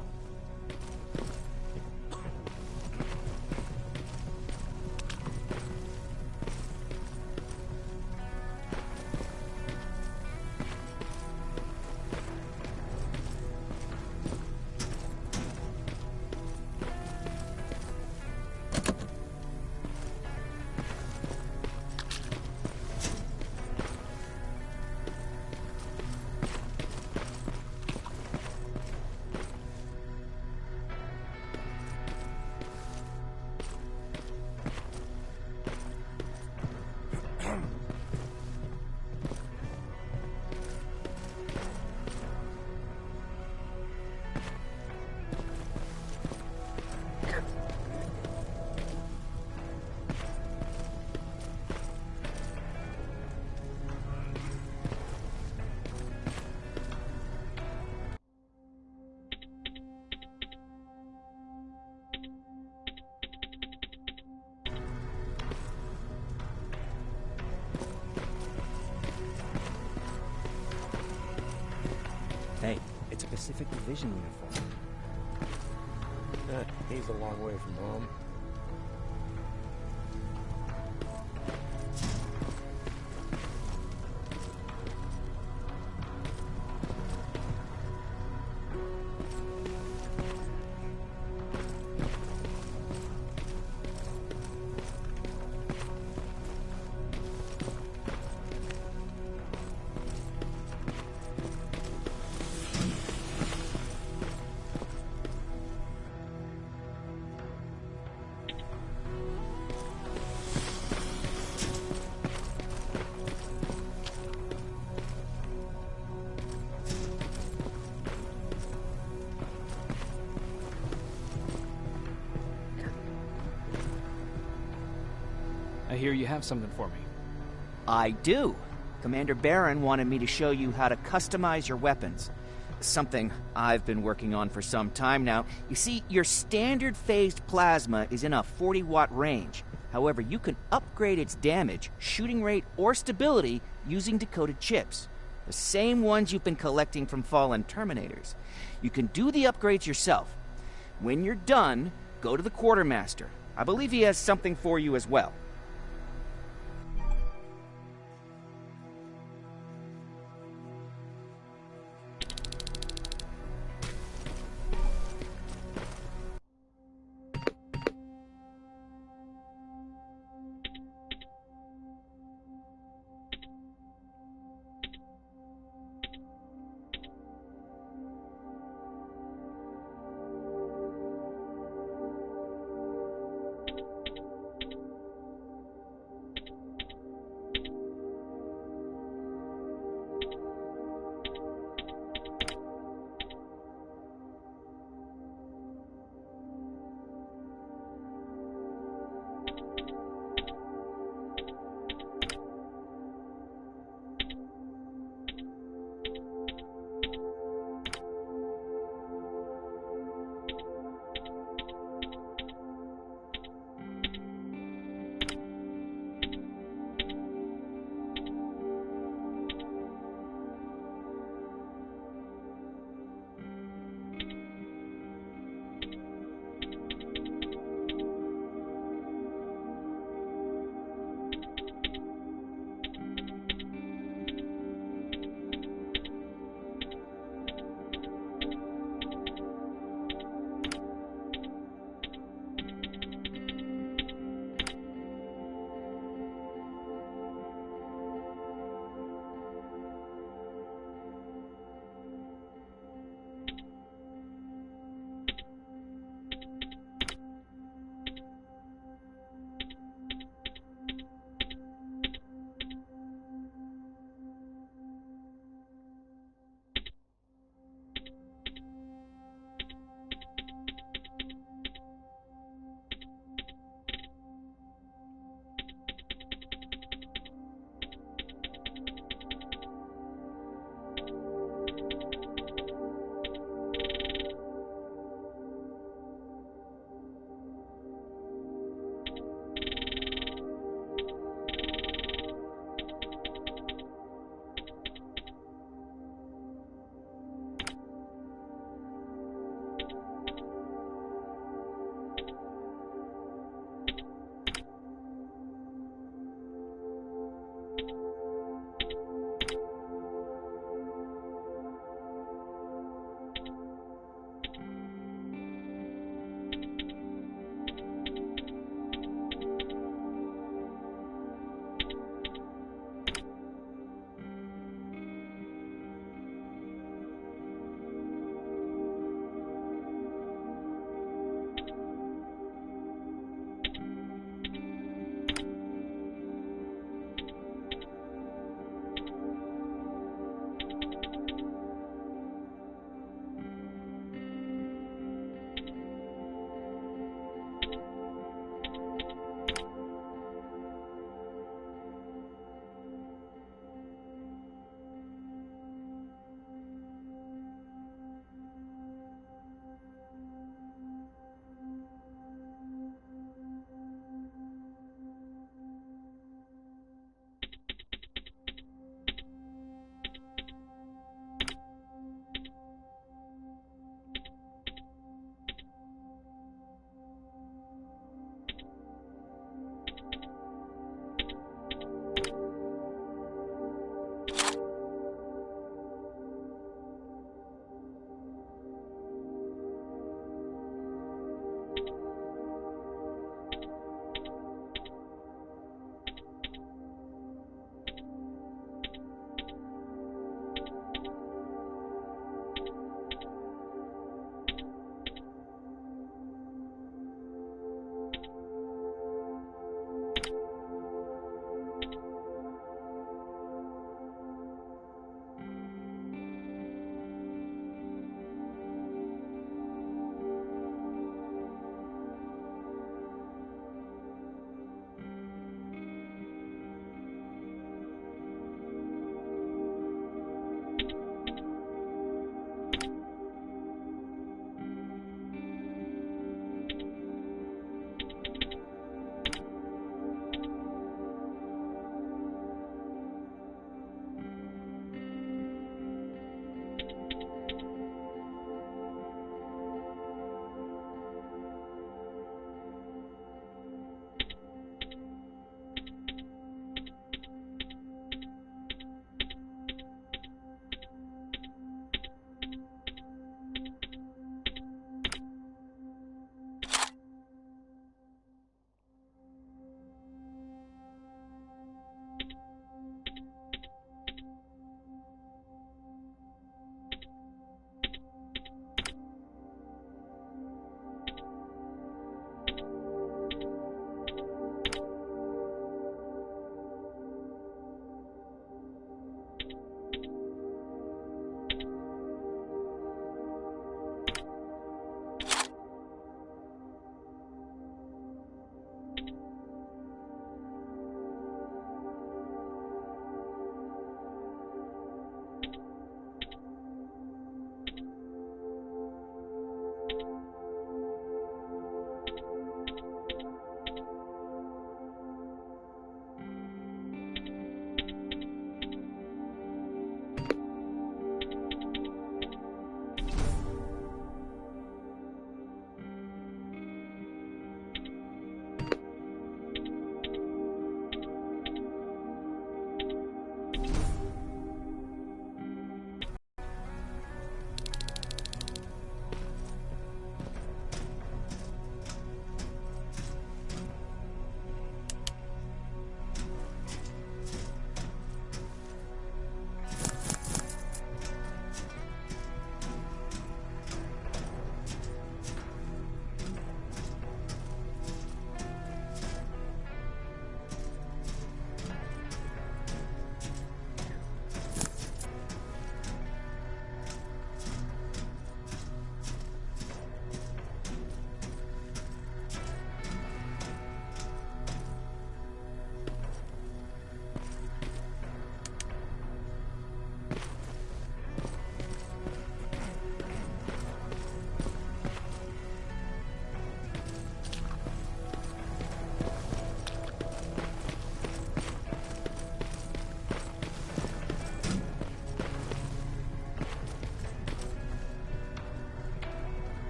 Hey, it's a Pacific Division uniform. He's a long way from home. I hear you have something for me. I do. Commander Barron wanted me to show you how to customize your weapons. Something I've been working on for some time now. You see, your standard phased plasma is in a 40-watt range. However, you can upgrade its damage, shooting rate, or stability using decoded chips. The same ones you've been collecting from fallen Terminators. You can do the upgrades yourself. When you're done, go to the Quartermaster. I believe he has something for you as well.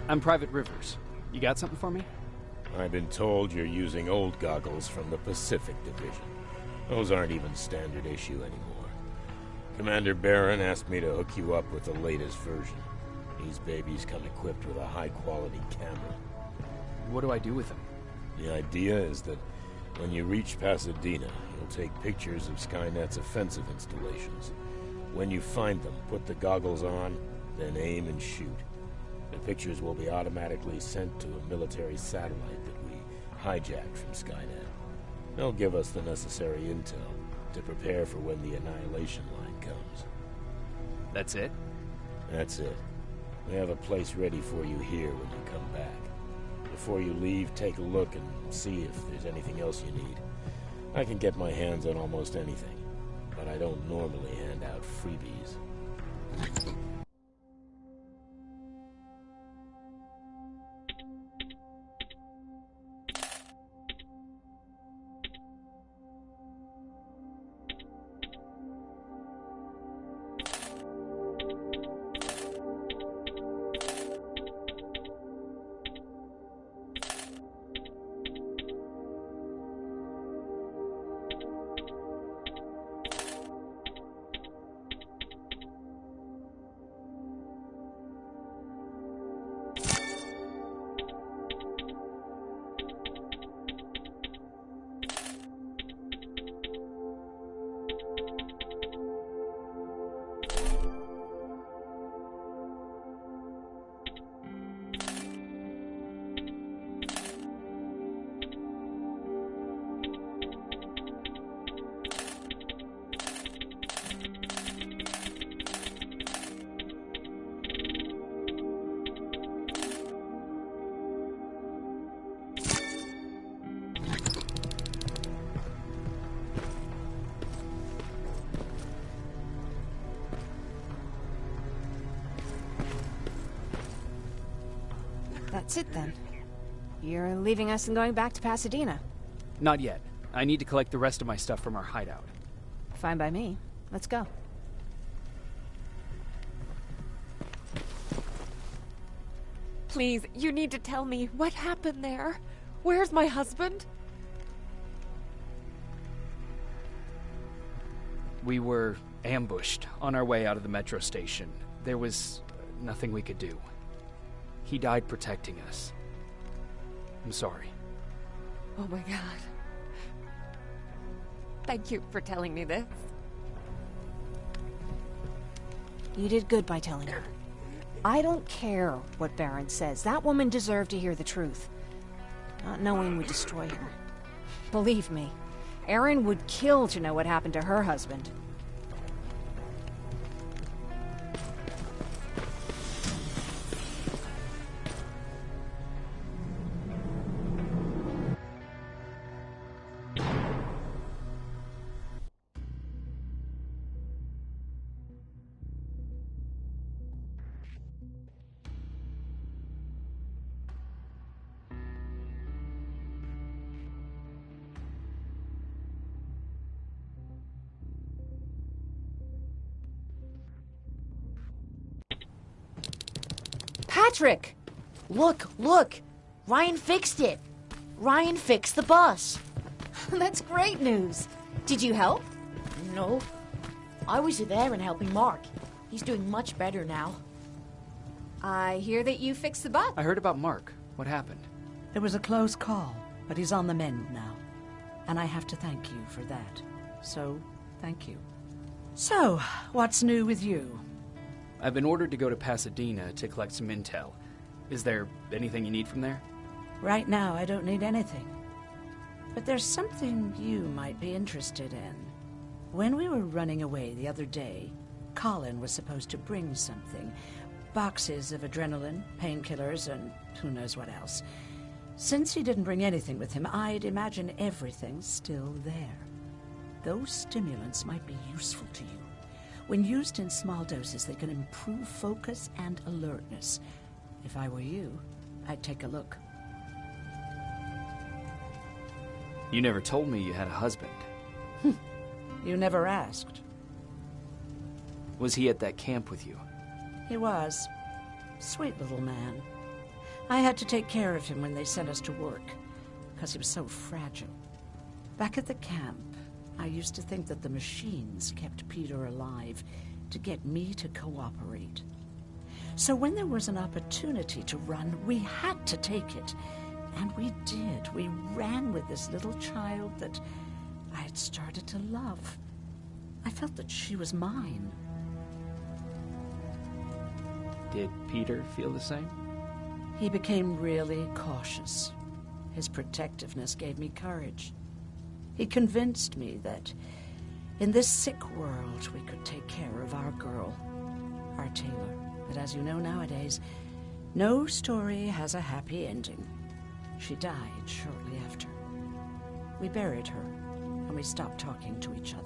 I'm Private Rivers. You got something for me? I've been told you're using old goggles from the Pacific Division. Those aren't even standard issue anymore. Commander Barron asked me to hook you up with the latest version. These babies come equipped with a high-quality camera. What do I do with them? The idea is that when you reach Pasadena, you'll take pictures of Skynet's offensive installations. When you find them, put the goggles on, then aim and shoot. The pictures will be automatically sent to a military satellite that we hijacked from Skynet. They'll give us the necessary intel to prepare for when the annihilation line comes. That's it? That's it. We have a place ready for you here when you come back. Before you leave, take a look and see if there's anything else you need. I can get my hands on almost anything, but I don't normally hand out freebies. That's it then. You're leaving us and going back to Pasadena. Not yet. I need to collect the rest of my stuff from our hideout. Fine by me. Let's go. Please, you need to tell me what happened there. Where's my husband? We were ambushed on our way out of the metro station. There was nothing we could do. He died protecting us. I'm sorry. Oh my God. Thank you for telling me this. You did good by telling her. I don't care what Barron says. That woman deserved to hear the truth. Not knowing would destroy her. Believe me, Erin would kill to know what happened to her husband. Patrick! Look, look! Ryan fixed it! Ryan fixed the bus! That's great news. Did you help? No. I was there and helping Mark. He's doing much better now. I hear that you fixed the bus. I heard about Mark. What happened? It was a close call, but he's on the mend now. And I have to thank you for that. So, thank you. So, what's new with you? I've been ordered to go to Pasadena to collect some intel. Is there anything you need from there? Right now, I don't need anything. But there's something you might be interested in. When we were running away the other day, Colin was supposed to bring something. Boxes of adrenaline, painkillers, and who knows what else. Since he didn't bring anything with him, I'd imagine everything's still there. Those stimulants might be useful to you. When used in small doses, they can improve focus and alertness. If I were you, I'd take a look. You never told me you had a husband. You never asked. Was he at that camp with you? He was. Sweet little man. I had to take care of him when they sent us to work, because he was so fragile. Back at the camp, I used to think that the machines kept Peter alive to get me to cooperate. So when there was an opportunity to run, we had to take it. And we did. We ran with this little child that I had started to love. I felt that she was mine. Did Peter feel the same? He became really cautious. His protectiveness gave me courage. He convinced me that in this sick world we could take care of our girl, our Taylor. But as you know nowadays, no story has a happy ending. She died shortly after. We buried her, and we stopped talking to each other.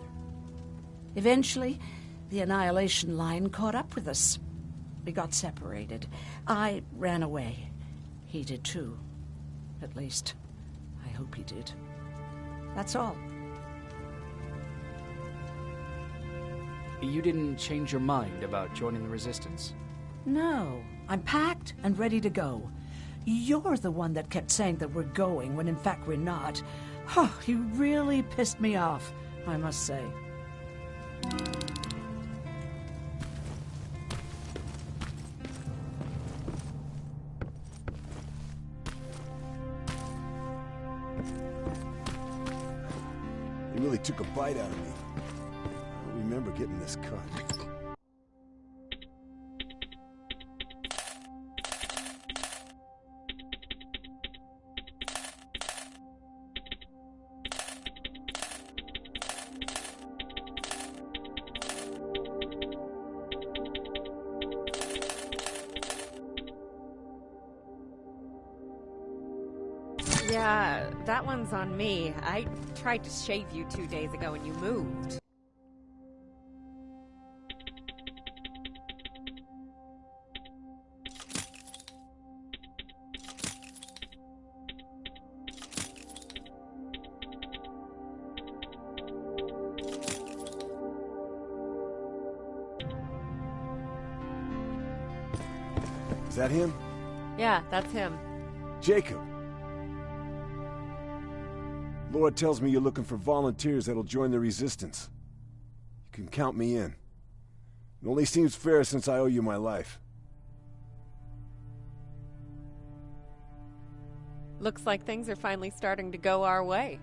Eventually, the Annihilation Line caught up with us. We got separated. I ran away. He did too. At least, I hope he did. That's all. You didn't change your mind about joining the Resistance? No. I'm packed and ready to go. You're the one that kept saying that we're going when in fact we're not. Oh, you really pissed me off, I must say. He really took a bite out of me. I don't remember getting this cut. Yeah, that one's on me. I tried to shave you 2 days ago and you moved. Is that him? Yeah, that's him. Jacob. Laura tells me you're looking for volunteers that'll join the Resistance. You can count me in. It only seems fair since I owe you my life. Looks like things are finally starting to go our way.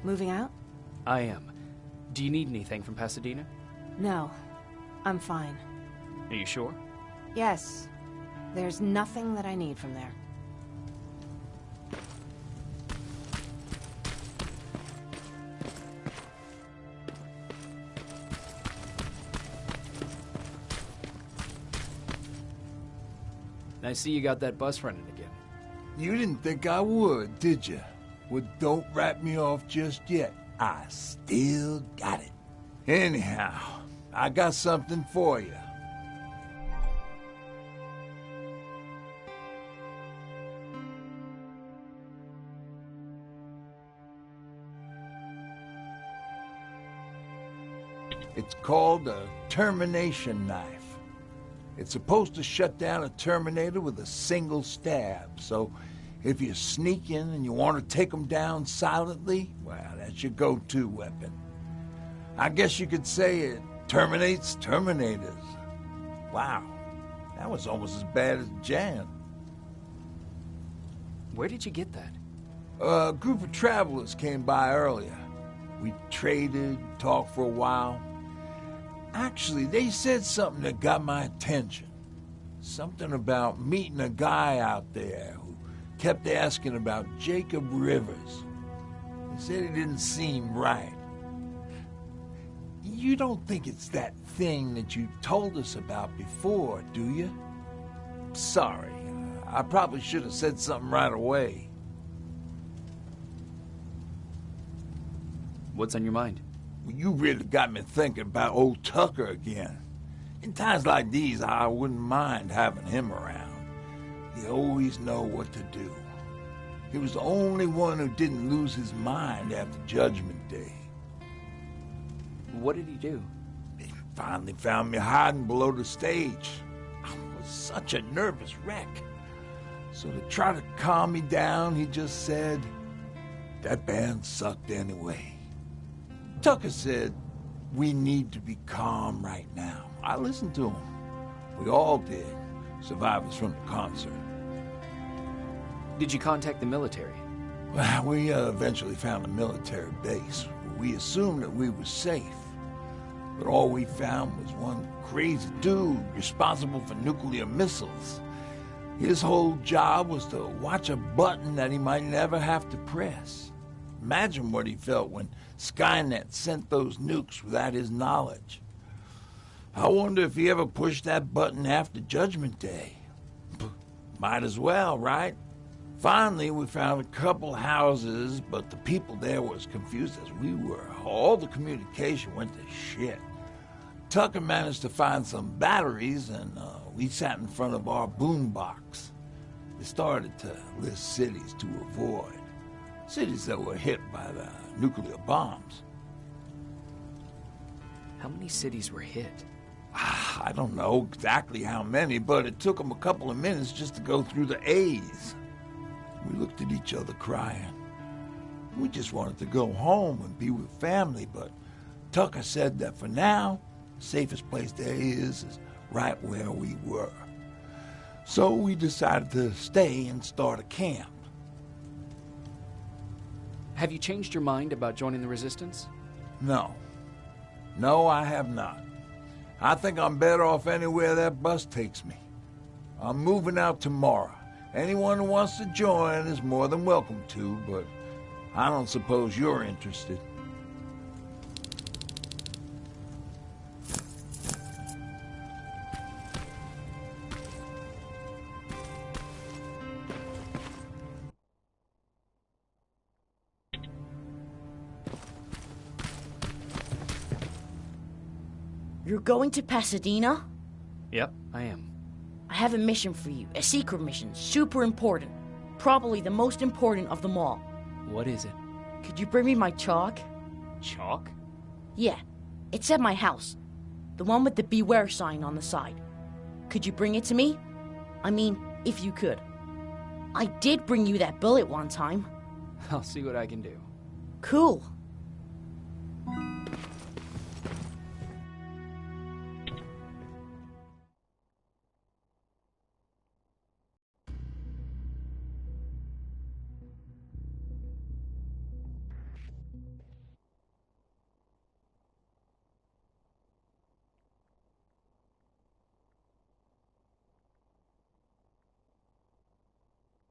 Moving out? I am. Do you need anything from Pasadena? No. I'm fine. Are you sure? Yes. There's nothing that I need from there. I see you got that bus running again. You didn't think I would, did you? Well, don't wrap me off just yet. I still got it. Anyhow, I got something for you. It's called a termination knife. It's supposed to shut down a Terminator with a single stab, so if you sneak in and you want to take them down silently, well, that's your go-to weapon. I guess you could say it terminates Terminators. Wow, that was almost as bad as Jan. Where did you get that? A group of travelers came by earlier. We traded, talked for a while. Actually, they said something that got my attention. Something about meeting a guy out there who kept asking about Jacob Rivers. He said he didn't seem right. You don't think it's that thing that you told us about before, do you? Sorry, I probably should have said something right away. What's on your mind? Well, you really got me thinking about old Tucker again. In times like these, I wouldn't mind having him around. He always know what to do. He was the only one who didn't lose his mind after Judgment Day. What did he do? He finally found me hiding below the stage. I was such a nervous wreck. So to try to calm me down, he just said, "That band sucked anyway." Tucker said, "We need to be calm right now." I listened to him. We all did, survivors from the concert. Did you contact the military? Well, we eventually found a military base. We assumed that we were safe. But all we found was one crazy dude responsible for nuclear missiles. His whole job was to watch a button that he might never have to press. Imagine what he felt when Skynet sent those nukes without his knowledge. I wonder if he ever pushed that button after Judgment Day. Might as well, right? Finally, we found a couple houses, but the people there were as confused as we were. All the communication went to shit. Tucker managed to find some batteries, and we sat in front of our boombox. They started to list cities to avoid. Cities that were hit by the nuclear bombs. How many cities were hit? I don't know exactly how many, but it took them a couple of minutes just to go through the A's. We looked at each other crying. We just wanted to go home and be with family, but Tucker said that for now, the safest place there is right where we were. So we decided to stay and start a camp. Have you changed your mind about joining the Resistance? No. No, I have not. I think I'm better off anywhere that bus takes me. I'm moving out tomorrow. Anyone who wants to join is more than welcome to, but I don't suppose you're interested. You're going to Pasadena? Yep, I am. I have a mission for you. A secret mission. Super important. Probably the most important of them all. What is it? Could you bring me my chalk? Chalk? Yeah. It's at my house. The one with the beware sign on the side. Could you bring it to me? I mean, if you could. I did bring you that bullet one time. I'll see what I can do. Cool.